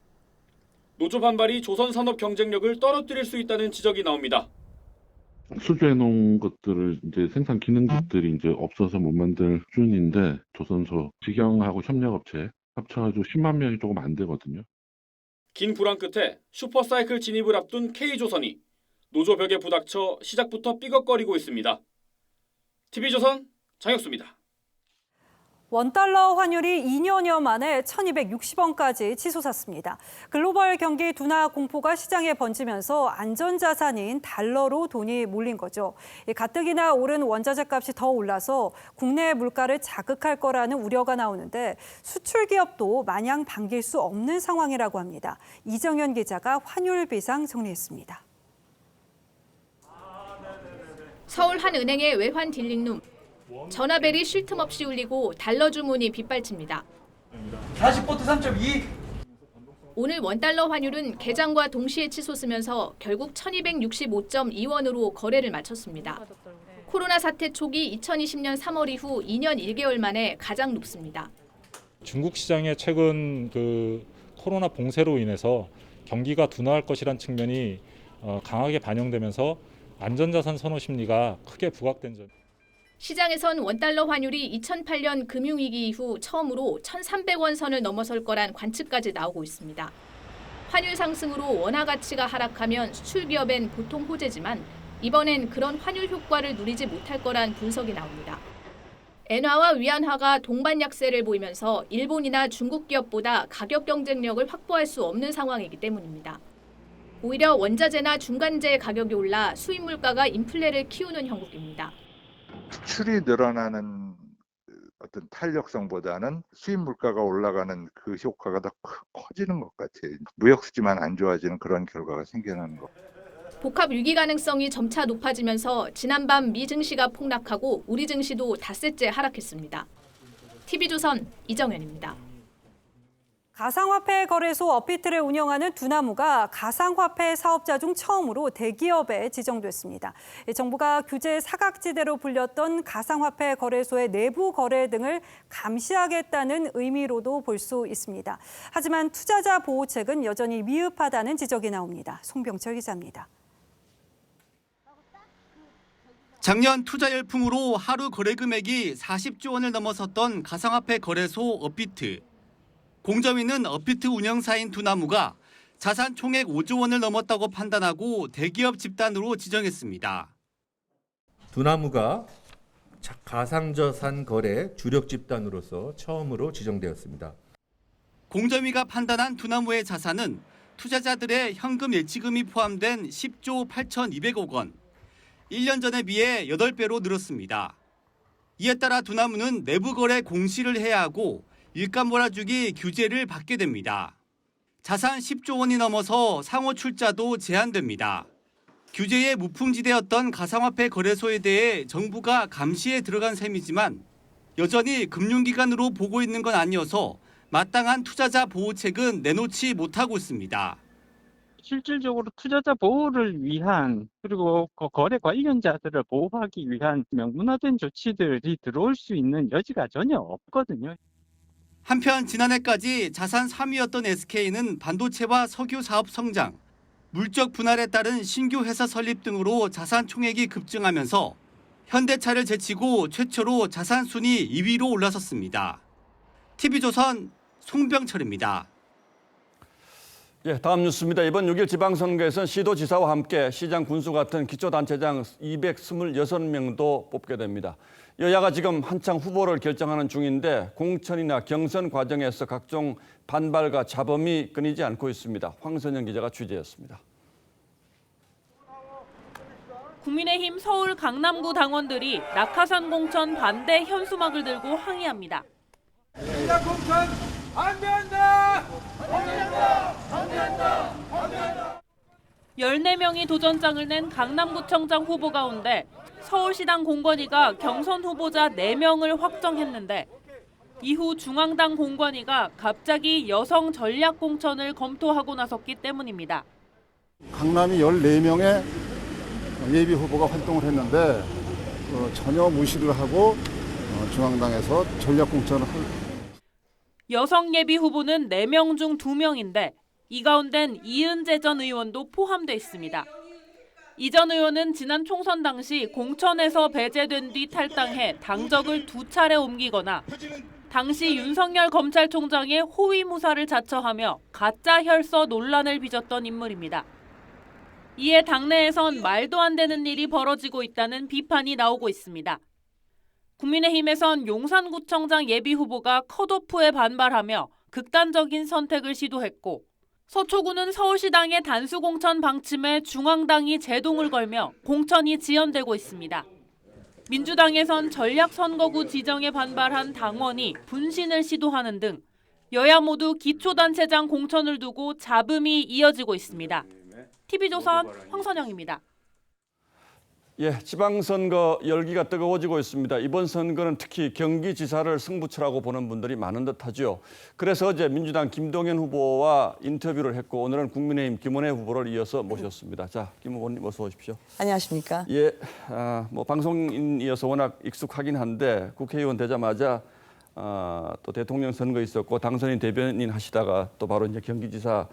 노조 반발이 조선 산업 경쟁력을 떨어뜨릴 수 있다는 지적이 나옵니다. 수주해놓은 것들을 이제 생산 기능직들이 이제 없어서 못 만들 수준인데 조선소 직영하고 협력업체 합쳐가지고 10만 명이 조금 안 되거든요. 긴 불안 끝에 슈퍼사이클 진입을 앞둔 K조선이 노조 벽에 부닥쳐 시작부터 삐걱거리고 있습니다. TV조선 장혁수입니다. 원달러 환율이 2년여 만에 1,260원까지 치솟았습니다. 글로벌 경기 둔화 공포가 시장에 번지면서 안전자산인 달러로 돈이 몰린 거죠. 가뜩이나 오른 원자재 값이 더 올라서 국내 물가를 자극할 거라는 우려가 나오는데 수출 기업도 마냥 반길 수 없는 상황이라고 합니다. 이정현 기자가 환율 비상 정리했습니다. 서울 한 은행의 외환 딜링룸. 전화벨이 쉴 틈 없이 울리고 달러 주문이 빗발칩니다. 40포트 3.2. 오늘 원달러 환율은 개장과 동시에 치솟으면서 결국 1265.2원으로 거래를 마쳤습니다. 코로나 사태 초기 2020년 3월 이후 2년 1개월 만에 가장 높습니다. 중국 시장의 최근 코로나 봉쇄로 인해서 경기가 둔화할 것이란 측면이 강하게 반영되면서 안전자산 선호 심리가 크게 부각된 점. 시장에선 원달러 환율이 2008년 금융위기 이후 처음으로 1,300원 선을 넘어설 거란 관측까지 나오고 있습니다. 환율 상승으로 원화 가치가 하락하면 수출 기업엔 보통 호재지만 이번엔 그런 환율 효과를 누리지 못할 거란 분석이 나옵니다. 엔화와 위안화가 동반 약세를 보이면서 일본이나 중국 기업보다 가격 경쟁력을 확보할 수 없는 상황이기 때문입니다. 오히려 원자재나 중간재 가격이 올라 수입 물가가 인플레를 키우는 형국입니다. 수출이 늘어나는 어떤 탄력성보다는 수입 물가가 올라가는 그 효과가 더 커지는 것 같아요. 무역 수지만 안 좋아지는 그런 결과가 생겨나는 것. 복합 위기 가능성이 점차 높아지면서 지난밤 미 증시가 폭락하고 우리 증시도 닷새째 하락했습니다. TV조선 이정현입니다. 가상화폐 거래소 업비트를 운영하는 두나무가 가상화폐 사업자 중 처음으로 대기업에 지정됐습니다. 정부가 규제 사각지대로 불렸던 가상화폐 거래소의 내부 거래 등을 감시하겠다는 의미로도 볼 수 있습니다. 하지만 투자자 보호책은 여전히 미흡하다는 지적이 나옵니다. 송병철 기자입니다. 작년 투자 열풍으로 하루 거래 금액이 40조 원을 넘어섰던 가상화폐 거래소 업비트. 공정위는 업비트 운영사인 두나무가 자산 총액 5조 원을 넘었다고 판단하고 대기업 집단으로 지정했습니다. 두나무가 가상자산 거래 주력 집단으로서 처음으로 지정되었습니다. 공정위가 판단한 두나무의 자산은 투자자들의 현금 예치금이 포함된 10조 8,200억 원, 1년 전에 비해 8배로 늘었습니다. 이에 따라 두나무는 내부 거래 공시를 해야 하고 일감 몰아주기 규제를 받게 됩니다. 자산 10조 원이 넘어서 상호 출자도 제한됩니다. 규제의 무풍지대였던 가상화폐 거래소에 대해 정부가 감시에 들어간 셈이지만 여전히 금융기관으로 보고 있는 건 아니어서 마땅한 투자자 보호책은 내놓지 못하고 있습니다. 실질적으로 투자자 보호를 위한 그리고 거래 관련자들을 보호하기 위한 명문화된 조치들이 들어올 수 있는 여지가 전혀 없거든요. 한편 지난해까지 자산 3위였던 SK는 반도체와 석유 사업 성장, 물적 분할에 따른 신규 회사 설립 등으로 자산 총액이 급증하면서 현대차를 제치고 최초로 자산 순위 2위로 올라섰습니다. TV조선 송병철입니다. 예, 다음 뉴스입니다. 이번 6일 지방선거에서는 시도지사와 함께 시장 군수 같은 기초단체장 226명도 뽑게 됩니다. 여야가 지금 한창 후보를 결정하는 중인데 공천이나 경선 과정에서 각종 반발과 잡음이 끊이지 않고 있습니다. 황선영 기자가 취재했습니다. 국민의힘 서울 강남구 당원들이 낙하산 공천 반대 현수막을 들고 항의합니다. 시장 공천 반대한다! 반대한다! 반대한다! 반대한다! 14명이 도전장을 낸 강남구청장 후보 가운데 서울시당 공관위가 경선 후보자 4명을 확정했는데 이후 중앙당 공관위가 갑자기 여성 전략 공천을 검토하고 나섰기 때문입니다. 강남이 14명의 예비 후보가 활동을 했는데 전혀 무시를 하고 중앙당에서 전략 공천을 할. 여성 예비 후보는 4명 중 2명인데 이 가운데는 이은재 전 의원도 포함돼 있습니다. 이 전 의원은 지난 총선 당시 공천에서 배제된 뒤 탈당해 당적을 2차례 옮기거나 당시 윤석열 검찰총장의 호위무사를 자처하며 가짜 혈서 논란을 빚었던 인물입니다. 이에 당내에선 말도 안 되는 일이 벌어지고 있다는 비판이 나오고 있습니다. 국민의힘에선 용산구청장 예비 후보가 컷오프에 반발하며 극단적인 선택을 시도했고 서초구는 서울시당의 단수공천 방침에 중앙당이 제동을 걸며 공천이 지연되고 있습니다. 민주당에선 전략선거구 지정에 반발한 당원이 분신을 시도하는 등 여야 모두 기초단체장 공천을 두고 잡음이 이어지고 있습니다. TV조선 황선영입니다. 예, 지방선거 열기가 뜨거워지고 있습니다. 이번 선거는 특히 경기지사를 승부처라고 보는 분들이 많은 듯하죠. 그래서 어제 민주당 김동연 후보와 인터뷰를 했고 오늘은 국민의힘 김원혜 후보를 이어서 모셨습니다. 자, 김 후보님 어서 오십시오. 안녕하십니까? 예, 뭐 방송인이어서 워낙 익숙하긴 한데 국회의원 되자마자 또 대통령 선거 있었고 당선인 대변인 하시다가 또 바로 이제 경기지사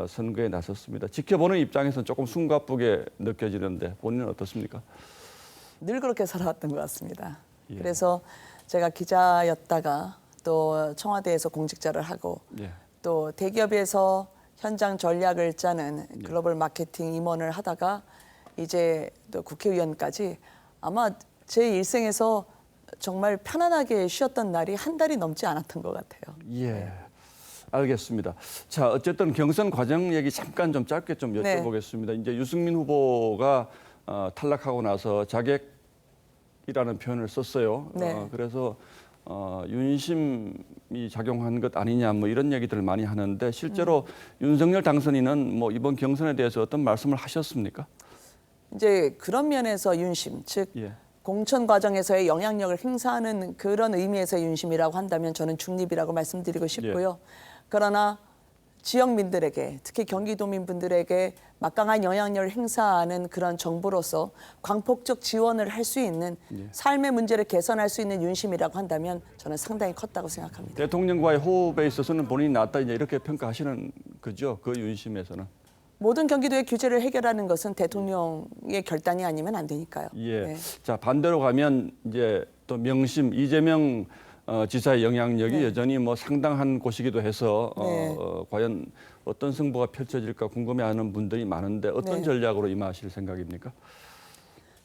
선거에 나섰습니다. 지켜보는 입장에서는 조금 숨가쁘게 느껴지는데 본인은 어떻습니까? 늘 그렇게 살아왔던 것 같습니다. 예. 그래서 제가 기자였다가 또 청와대에서 공직자를 하고 또 대기업에서 현장 전략을 짜는 글로벌 마케팅 임원을 하다가 이제 또 국회의원까지 아마 제 일생에서 정말 편안하게 쉬었던 날이 한 달이 넘지 않았던 것 같아요. 예, 알겠습니다. 자, 어쨌든 경선 과정 얘기 잠깐 좀 짧게 좀 여쭤보겠습니다. 이제 유승민 후보가 탈락하고 나서 자객이라는 표현을 썼어요. 그래서 윤심이 작용한 것 아니냐 뭐 이런 얘기들을 많이 하는데 실제로 윤석열 당선인은 뭐 이번 경선에 대해서 어떤 말씀을 하셨습니까? 이제 그런 면에서 윤심, 즉 공천 과정에서의 영향력을 행사하는 그런 의미에서의 윤심이라고 한다면 저는 중립이라고 말씀드리고 싶고요. 그러나 지역민들에게, 특히 경기도민분들에게 막강한 영향력을 행사하는 그런 정부로서 광폭적 지원을 할 수 있는 삶의 문제를 개선할 수 있는 윤심이라고 한다면 저는 상당히 컸다고 생각합니다. 대통령과의 호흡에 있어서는 본인이 낫다 이제 이렇게 평가하시는 거죠? 그 윤심에서는. 모든 경기도의 규제를 해결하는 것은 대통령의 결단이 아니면 안 되니까요. 예. 자, 반대로 가면 이제 또 명심 이재명 지사의 영향력이 여전히 뭐 상당한 곳이기도 해서 과연 어떤 승부가 펼쳐질까 궁금해하는 분들이 많은데 어떤 전략으로 임하실 생각입니까?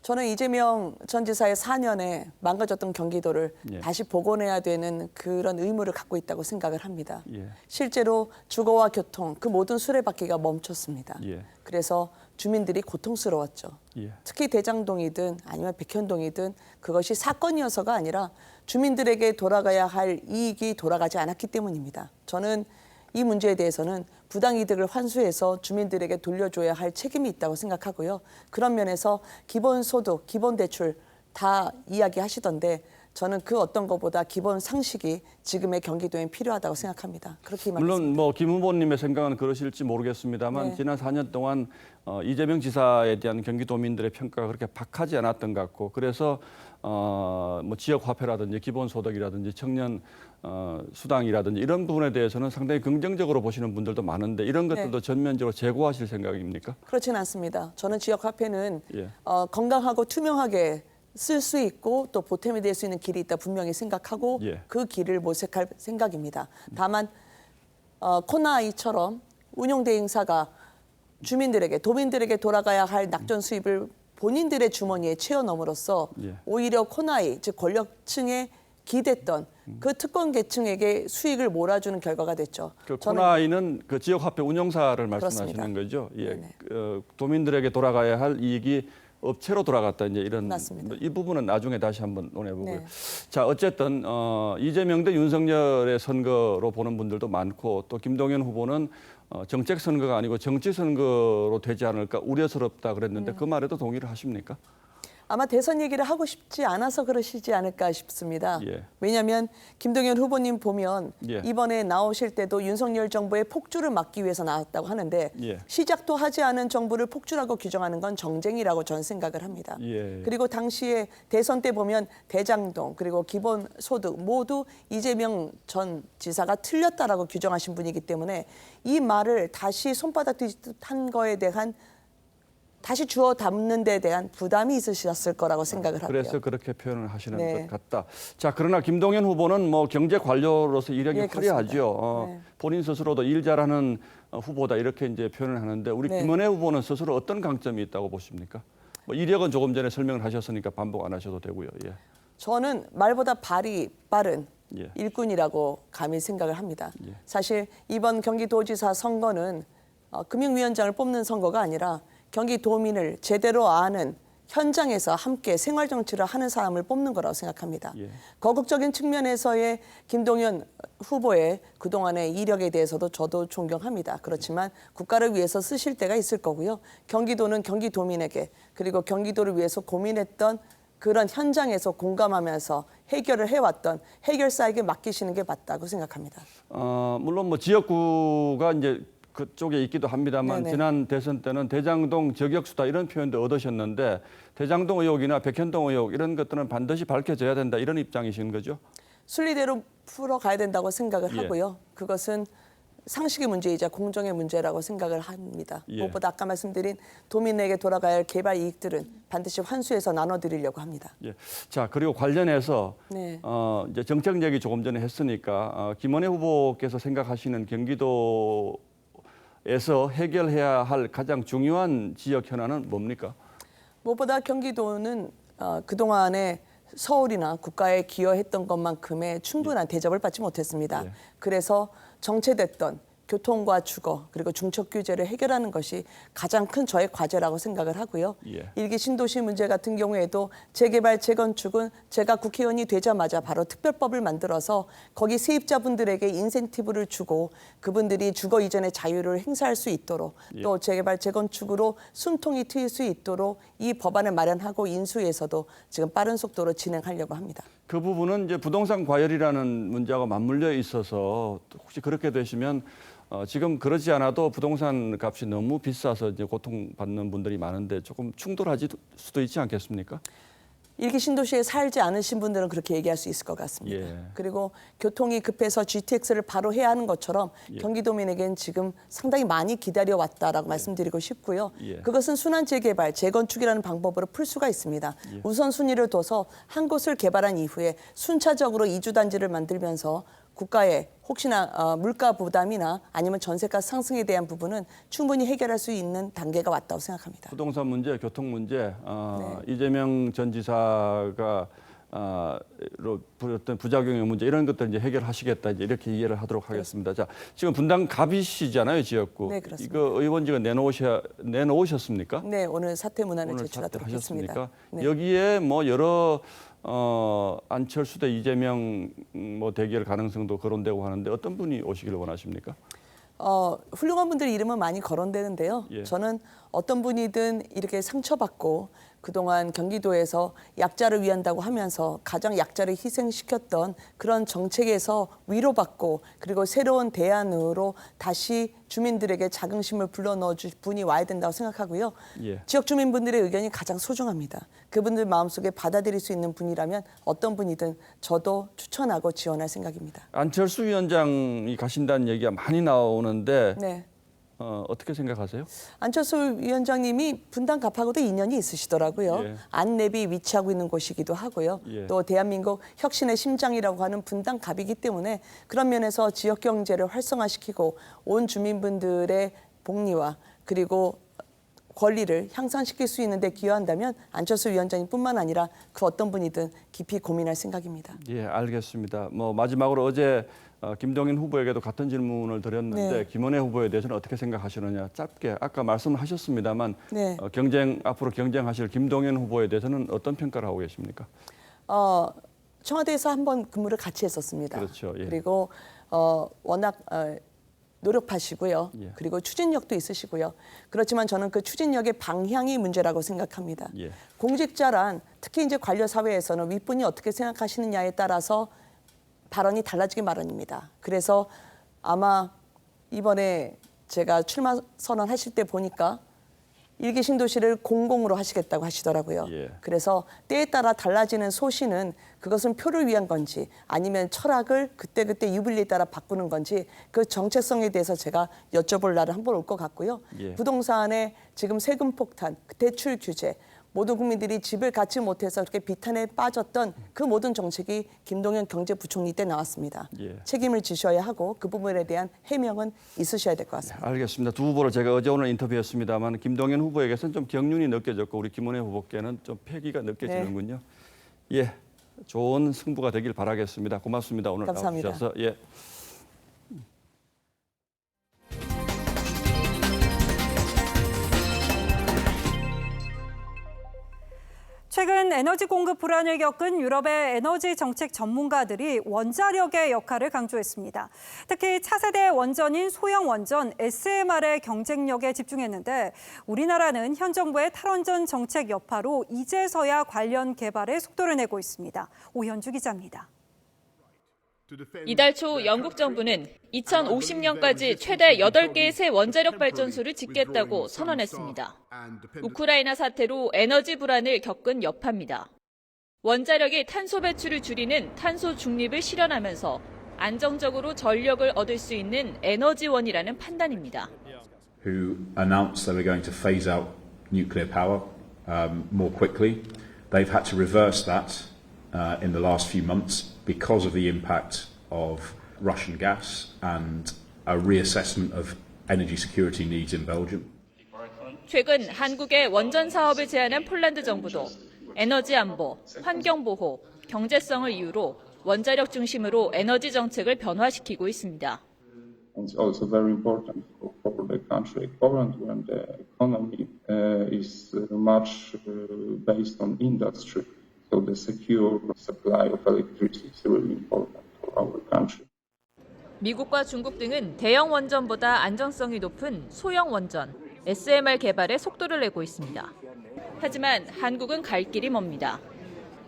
저는 이재명 전 지사의 4년에 망가졌던 경기도를 다시 복원해야 되는 그런 의무를 갖고 있다고 생각을 합니다. 실제로 주거와 교통, 그 모든 수레바퀴가 멈췄습니다. 그래서 주민들이 고통스러웠죠. 예. 특히 대장동이든 아니면 백현동이든 그것이 사건이어서가 아니라 주민들에게 돌아가야 할 이익이 돌아가지 않았기 때문입니다. 저는 이 문제에 대해서는 부당이득을 환수해서 주민들에게 돌려줘야 할 책임이 있다고 생각하고요. 그런 면에서 기본소득, 기본대출 다 이야기하시던데 저는 그 어떤 것보다 기본 상식이 지금의 경기도에 필요하다고 생각합니다. 그렇게 물론 뭐 김 후보님의 생각은 그러실지 모르겠습니다만 네. 지난 4년 동안 이재명 지사에 대한 경기도민들의 평가가 그렇게 박하지 않았던 것 같고 그래서 뭐 지역 화폐라든지 기본소득이라든지 청년 수당이라든지 이런 부분에 대해서는 상당히 긍정적으로 보시는 분들도 많은데 이런 것들도 네. 전면적으로 제고하실 생각입니까? 그렇지는 않습니다. 저는 지역 화폐는 예. 건강하고 투명하게 쓸 수 있고 또 보탬이 될 수 있는 길이 있다 분명히 생각하고 예. 그 길을 모색할 생각입니다. 다만 코나아이처럼 운용대행사가 주민들에게 도민들에게 돌아가야 할 낙전 수입을 본인들의 주머니에 채워넣음으로써 예. 오히려 코나이 즉 권력층에 기댔던 그 특권 계층에게 수익을 몰아주는 결과가 됐죠. 그 저는 코나이는 그 지역화폐 운영사를 말씀하시는 그렇습니다. 거죠. 예. 도민들에게 돌아가야 할 이익이 업체로 돌아갔다 이제 이런 맞습니다. 이 부분은 나중에 다시 한번 논해보고요. 네. 자 어쨌든 이재명 대 윤석열의 선거로 보는 분들도 많고 또 김동연 후보는 정책 선거가 아니고 정치 선거로 되지 않을까 우려스럽다 그랬는데 그 말에도 동의를 하십니까? 아마 대선 얘기를 하고 싶지 않아서 그러시지 않을까 싶습니다. 예. 왜냐하면 김동연 후보님 보면 예. 이번에 나오실 때도 윤석열 정부의 폭주를 막기 위해서 나왔다고 하는데 예. 시작도 하지 않은 정부를 폭주라고 규정하는 건 정쟁이라고 저는 생각을 합니다. 예. 그리고 당시에 대선 때 보면 대장동 그리고 기본소득 모두 이재명 전 지사가 틀렸다라고 규정하신 분이기 때문에 이 말을 다시 손바닥 뒤집한 거에 대한 다시 주워 담는 데 대한 부담이 있으셨을 거라고 생각을 하고요. 그래서 그렇게 표현을 하시는 네. 것 같다. 자, 그러나 김동연 후보는 뭐 경제 관료로서 이력이 예, 화려하죠. 네. 본인 스스로도 일 잘하는 후보다 이렇게 이제 표현을 하는데 우리 네. 김은혜 후보는 스스로 어떤 강점이 있다고 보십니까? 뭐 이력은 조금 전에 설명을 하셨으니까 반복 안 하셔도 되고요. 예. 저는 말보다 발이 빠른 예. 일꾼이라고 감히 생각을 합니다. 예. 사실 이번 경기도지사 선거는 금융위원장을 뽑는 선거가 아니라 경기도민을 제대로 아는 현장에서 함께 생활정치를 하는 사람을 뽑는 거라고 생각합니다. 예. 거국적인 측면에서의 김동연 후보의 그동안의 이력에 대해서도 저도 존경합니다. 그렇지만 국가를 위해서 쓰실 때가 있을 거고요. 경기도는 경기도민에게 그리고 경기도를 위해서 고민했던 그런 현장에서 공감하면서 해결을 해왔던 해결사에게 맡기시는 게 맞다고 생각합니다. 물론 뭐 지역구가 이제 그쪽에 있기도 합니다만 네네. 지난 대선 때는 대장동 저격수다 이런 표현도 얻으셨는데 대장동 의혹이나 백현동 의혹 이런 것들은 반드시 밝혀져야 된다 이런 입장이신 거죠? 순리대로 풀어가야 된다고 생각을 예. 하고요. 그것은 상식의 문제이자 공정의 문제라고 생각을 합니다. 예. 무엇보다 아까 말씀드린 도민에게 돌아가야 할 개발 이익들은 반드시 환수해서 나눠드리려고 합니다. 예. 자 그리고 관련해서 네. 이제 정책 얘기 조금 전에 했으니까 김은혜 후보께서 생각하시는 경기도에서 해결해야 할 가장 중요한 지역 현안은 뭡니까? 무엇보다 경기도는 그동안에 서울이나 국가에 기여했던 것만큼의 충분한 대접을 받지 못했습니다. 예. 그래서 정체됐던 교통과 주거 그리고 중첩 규제를 해결하는 것이 가장 큰 저의 과제라고 생각을 하고요. 예. 일기 신도시 문제 같은 경우에도 재개발, 재건축은 제가 국회의원이 되자마자 바로 특별법을 만들어서 거기 세입자분들에게 인센티브를 주고 그분들이 주거 이전의 자유를 행사할 수 있도록 예. 또 재개발, 재건축으로 숨통이 트일 수 있도록 이 법안을 마련하고 인수해서도 지금 빠른 속도로 진행하려고 합니다. 그 부분은 이제 부동산 과열이라는 문제하고 맞물려 있어서 혹시 그렇게 되시면 지금 그러지 않아도 부동산 값이 너무 비싸서 이제 고통받는 분들이 많은데 조금 충돌할 수도 있지 않겠습니까? 일기 신도시에 살지 않으신 분들은 그렇게 얘기할 수 있을 것 같습니다. 예. 그리고 교통이 급해서 GTX를 바로 해야 하는 것처럼 예. 경기도민에겐 지금 상당히 많이 기다려왔다라고 말씀드리고 싶고요. 예. 그것은 순환 재개발, 재건축이라는 방법으로 풀 수가 있습니다. 예. 우선순위를 둬서 한 곳을 개발한 이후에 순차적으로 이주단지를 만들면서 국가의 혹시나 물가 부담이나 아니면 전세가 상승에 대한 부분은 충분히 해결할 수 있는 단계가 왔다고 생각합니다. 부동산 문제, 교통 문제, 이재명 전 지사가 어떤 부작용의 문제 이런 것들 이제 해결하시겠다 이제 이렇게 이해를 하도록 하겠습니다. 자, 지금 분당 갑이시잖아요, 지역구. 네, 그렇습니다. 이거 의원직은 내놓으셨습니까? 네, 오늘 사퇴 문안을 오늘 제출하도록 하겠습니다. 사퇴하셨습니까? 네. 여기에 뭐 여러 안철수 대 이재명 뭐 대결 가능성도 거론되고 하는데 어떤 분이 오시기를 원하십니까? 훌륭한 분들 이름은 많이 거론되는데요. 예. 저는 어떤 분이든 이렇게 상처받고 그동안 경기도에서 약자를 위한다고 하면서 가장 약자를 희생시켰던 그런 정책에서 위로받고 그리고 새로운 대안으로 다시 주민들에게 자긍심을 불러넣어 줄 분이 와야 된다고 생각하고요. 예. 지역 주민분들의 의견이 가장 소중합니다. 그분들 마음속에 받아들일 수 있는 분이라면 어떤 분이든 저도 추천하고 지원할 생각입니다. 안철수 위원장이 가신다는 얘기가 많이 나오는데 네. 어떻게 생각하세요? 안철수 위원장님이 분당 갑하고도 인연이 있으시더라고요. 예. 안랩이 위치하고 있는 곳이기도 하고요. 예. 또 대한민국 혁신의 심장이라고 하는 분당 갑이기 때문에 그런 면에서 지역 경제를 활성화시키고 온 주민분들의 복리와 그리고 권리를 향상시킬 수 있는 데 기여한다면 안철수 위원장님뿐만 아니라 그 어떤 분이든 깊이 고민할 생각입니다. 예, 알겠습니다. 뭐 마지막으로 어제 김동연 후보에게도 같은 질문을 드렸는데 네. 김원혜 후보에 대해서는 어떻게 생각하시느냐 짧게 아까 말씀하셨습니다만 네. 앞으로 경쟁하실 김동연 후보에 대해서는 어떤 평가를 하고 계십니까? 청와대에서 한번 근무를 같이 했었습니다. 그렇죠. 예. 그리고 워낙 노력하시고요. 예. 그리고 추진력도 있으시고요. 그렇지만 저는 그 추진력의 방향이 문제라고 생각합니다. 예. 공직자란 특히 이제 관료 사회에서는 윗분이 어떻게 생각하시느냐에 따라서 발언이 달라지기 마련입니다. 그래서 아마 이번에 제가 출마 선언하실 때 보니까 일기 신도시를 공공으로 하시겠다고 하시더라고요. 예. 그래서 때에 따라 달라지는 소신은 그것은 표를 위한 건지 아니면 철학을 그때그때 유불리에 따라 바꾸는 건지 그 정체성에 대해서 제가 여쭤볼 날은 한번 올 것 같고요. 예. 부동산의 지금 세금 폭탄, 대출 규제, 모든 국민들이 집을 갖지 못해서 그렇게 비탄에 빠졌던 그 모든 정책이 김동연 경제부총리 때 나왔습니다. 예. 책임을 지셔야 하고 그 부분에 대한 해명은 있으셔야 될 것 같습니다. 알겠습니다. 두 후보를 제가 어제 오늘 인터뷰했습니다만 김동연 후보에게서는 좀 경륜이 느껴졌고 우리 김원혜 후보께는 좀 패기가 느껴지는군요. 네. 예, 좋은 승부가 되길 바라겠습니다. 고맙습니다. 오늘 감사합니다. 나와주셔서. 예. 최근 에너지 공급 불안을 겪은 유럽의 에너지 정책 전문가들이 원자력의 역할을 강조했습니다. 특히 차세대 원전인 소형 원전 SMR의 경쟁력에 집중했는데 우리나라는 현 정부의 탈원전 정책 여파로 이제서야 관련 개발에 속도를 내고 있습니다. 오현주 기자입니다. 이달 초 영국 정부는 2050년까지 최대 8개의 새 원자력 발전소를 짓겠다고 선언했습니다. 우크라이나 사태로 에너지 불안을 겪은 여파입니다. 원자력이 탄소 배출을 줄이는 탄소 중립을 실현하면서 안정적으로 전력을 얻을 수 있는 에너지원이라는 판단입니다. Who announced they were going to phase out nuclear power more quickly. They've had to reverse that in the last few months because of the impact of Russian gas and a reassessment of energy security needs in Belgium. 최근 한국의 원전 사업을 제안한 폴란드 정부도 에너지 안보, 환경 보호, 경제성을 이유로 원자력 중심으로 에너지 정책을 변화시키고 있습니다. It's also very important for the country Poland when the economy is much based on industry. So the secure supply of electricity is really important for our country. 미국과 중국 등은 대형 원전보다 안정성이 높은 소형 원전, SMR 개발에 속도를 내고 있습니다. 하지만 한국은 갈 길이 멉니다.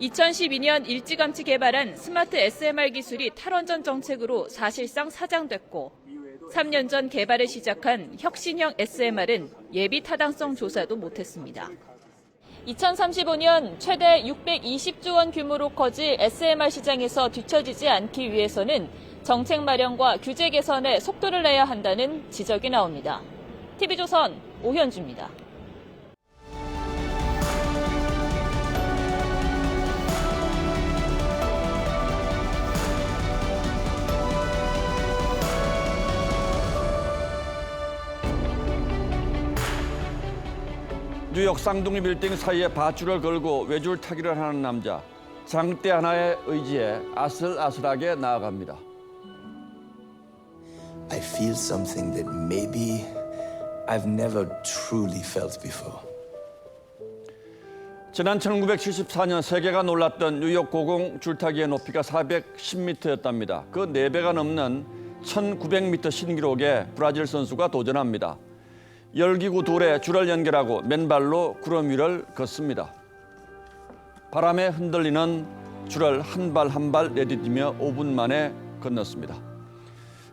2012년 일찌감치 개발한 스마트 SMR 기술이 탈원전 정책으로 사실상 사장됐고 3년 전 개발을 시작한 혁신형 SMR은 예비 타당성 조사도 못했습니다. 2035년 최대 620조 원 규모로 커질 SMR 시장에서 뒤처지지 않기 위해서는 정책 마련과 규제 개선에 속도를 내야 한다는 지적이 나옵니다. TV조선 오현주입니다. 뉴욕 쌍둥이 빌딩 사이에 밧줄을 걸고 외줄 타기를 하는 남자. 장대 하나의 의지에 아슬아슬하게 나아갑니다. I feel something that maybe I've never truly felt before. 지난 1974년 세계가 놀랐던 뉴욕 고공 줄타기의 높이가 410m였답니다. 그 4배가 넘는 1900m 신기록에 브라질 선수가 도전합니다. 열기구 둘에 줄을 연결하고 맨발로 구름 위를 걷습니다. 바람에 흔들리는 줄을 한 발 한 발 내디디며 5분 만에 건넜습니다.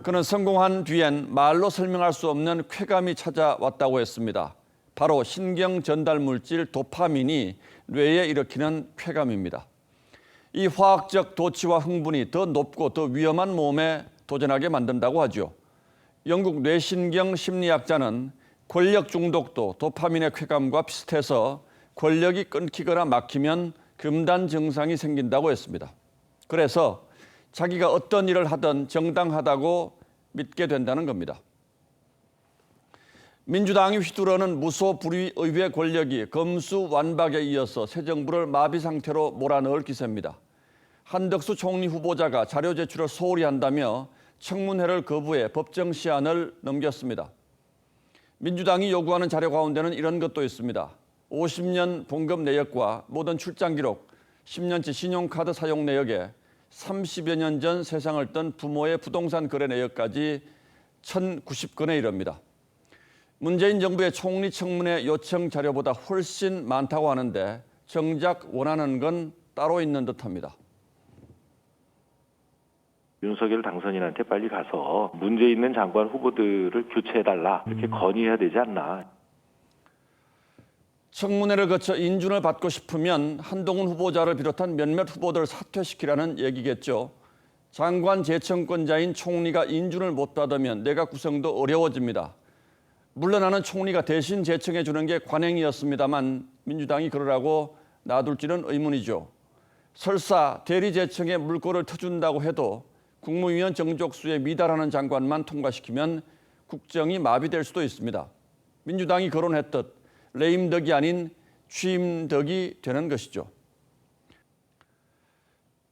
그는 성공한 뒤엔 말로 설명할 수 없는 쾌감이 찾아왔다고 했습니다. 바로 신경 전달 물질 도파민이 뇌에 일으키는 쾌감입니다. 이 화학적 도취와 흥분이 더 높고 더 위험한 모험에 도전하게 만든다고 하죠. 영국 뇌신경 심리학자는 권력 중독도 도파민의 쾌감과 비슷해서 권력이 끊기거나 막히면 금단 증상이 생긴다고 했습니다. 그래서 자기가 어떤 일을 하든 정당하다고 믿게 된다는 겁니다. 민주당이 휘두르는 무소불위 의회 권력이 검수완박에 이어서 새 정부를 마비 상태로 몰아넣을 기세입니다. 한덕수 총리 후보자가 자료 제출을 소홀히 한다며 청문회를 거부해 법정 시한을 넘겼습니다. 민주당이 요구하는 자료 가운데는 이런 것도 있습니다. 50년 봉급 내역과 모든 출장 기록, 10년치 신용카드 사용 내역에 30여 년 전 세상을 떤 부모의 부동산 거래 내역까지 1,090건에 이릅니다. 문재인 정부의 총리 청문회 요청 자료보다 훨씬 많다고 하는데 정작 원하는 건 따로 있는 듯합니다. 윤석열 당선인한테 빨리 가서 문제 있는 장관 후보들을 교체해달라 이렇게 건의해야 되지 않나. 청문회를 거쳐 인준을 받고 싶으면 한동훈 후보자를 비롯한 몇몇 후보들을 사퇴시키라는 얘기겠죠. 장관 재청권자인 총리가 인준을 못 받으면 내각 구성도 어려워집니다. 물러나는 총리가 대신 재청해 주는 게 관행이었습니다만 민주당이 그러라고 놔둘지는 의문이죠. 설사 대리 재청에 물꼬를 터준다고 해도 국무위원 정족수에 미달하는 장관만 통과시키면 국정이 마비될 수도 있습니다. 민주당이 거론했듯 레임덕이 아닌 취임덕이 되는 것이죠.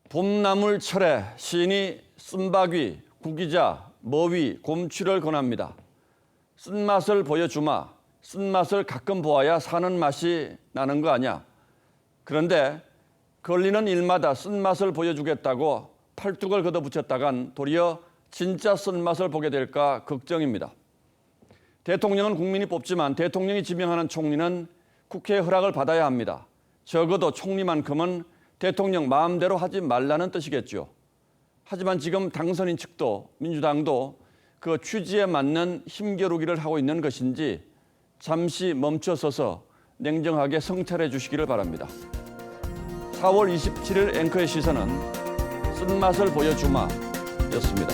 봄나물철에 시인이 쓴바귀, 구기자, 머위, 곰취를 권합니다. 쓴맛을 보여주마. 쓴맛을 가끔 보아야 사는 맛이 나는 거 아니야. 그런데 걸리는 일마다 쓴맛을 보여주겠다고 팔뚝을 걷어붙였다간 도리어 진짜 쓴맛을 보게 될까 걱정입니다. 대통령은 국민이 뽑지만 대통령이 지명하는 총리는 국회의 허락을 받아야 합니다. 적어도 총리만큼은 대통령 마음대로 하지 말라는 뜻이겠죠. 하지만 지금 당선인 측도 민주당도 그 취지에 맞는 힘겨루기를 하고 있는 것인지 잠시 멈춰서서 냉정하게 성찰해 주시기를 바랍니다. 4월 27일 앵커의 시선은 쓴맛을 보여주마 였습니다.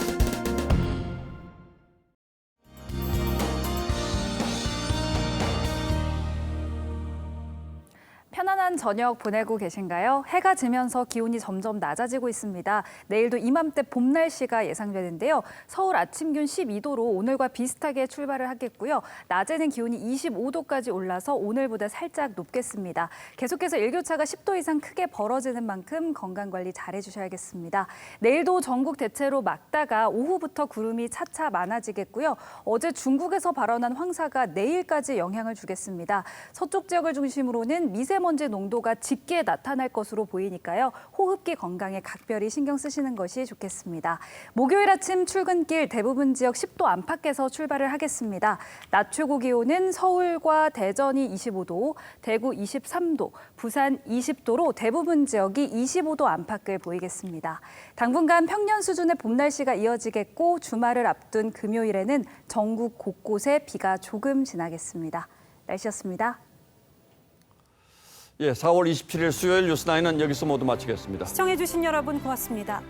편안한 저녁 보내고 계신가요? 해가 지면서 기온이 점점 낮아지고 있습니다. 내일도 이맘때 봄 날씨가 예상되는데요. 서울 아침 기온 12도로 오늘과 비슷하게 출발을 하겠고요. 낮에는 기온이 25도까지 올라서 오늘보다 살짝 높겠습니다. 계속해서 일교차가 10도 이상 크게 벌어지는 만큼 건강관리 잘해주셔야겠습니다. 내일도 전국 대체로 맑다가 오후부터 구름이 차차 많아지겠고요. 어제 중국에서 발원한 황사가 내일까지 영향을 주겠습니다. 서쪽 지역을 중심으로는 미세먼지 농도가 짙게 나타날 것으로 보이니까요. 호흡기 건강에 각별히 신경 쓰시는 것이 좋겠습니다. 목요일 아침 출근길 대부분 지역 10도 안팎에서 출발을 하겠습니다. 낮 최고 기온은 서울과 대전이 25도, 대구 23도, 부산 20도로 대부분 지역이 25도 안팎을 보이겠습니다. 당분간 평년 수준의 봄 날씨가 이어지겠고 주말을 앞둔 금요일에는 전국 곳곳에 비가 조금 지나겠습니다. 날씨였습니다. 예, 4월 27일 수요일 뉴스9은 여기서 모두 마치겠습니다. 시청해주신 여러분 고맙습니다.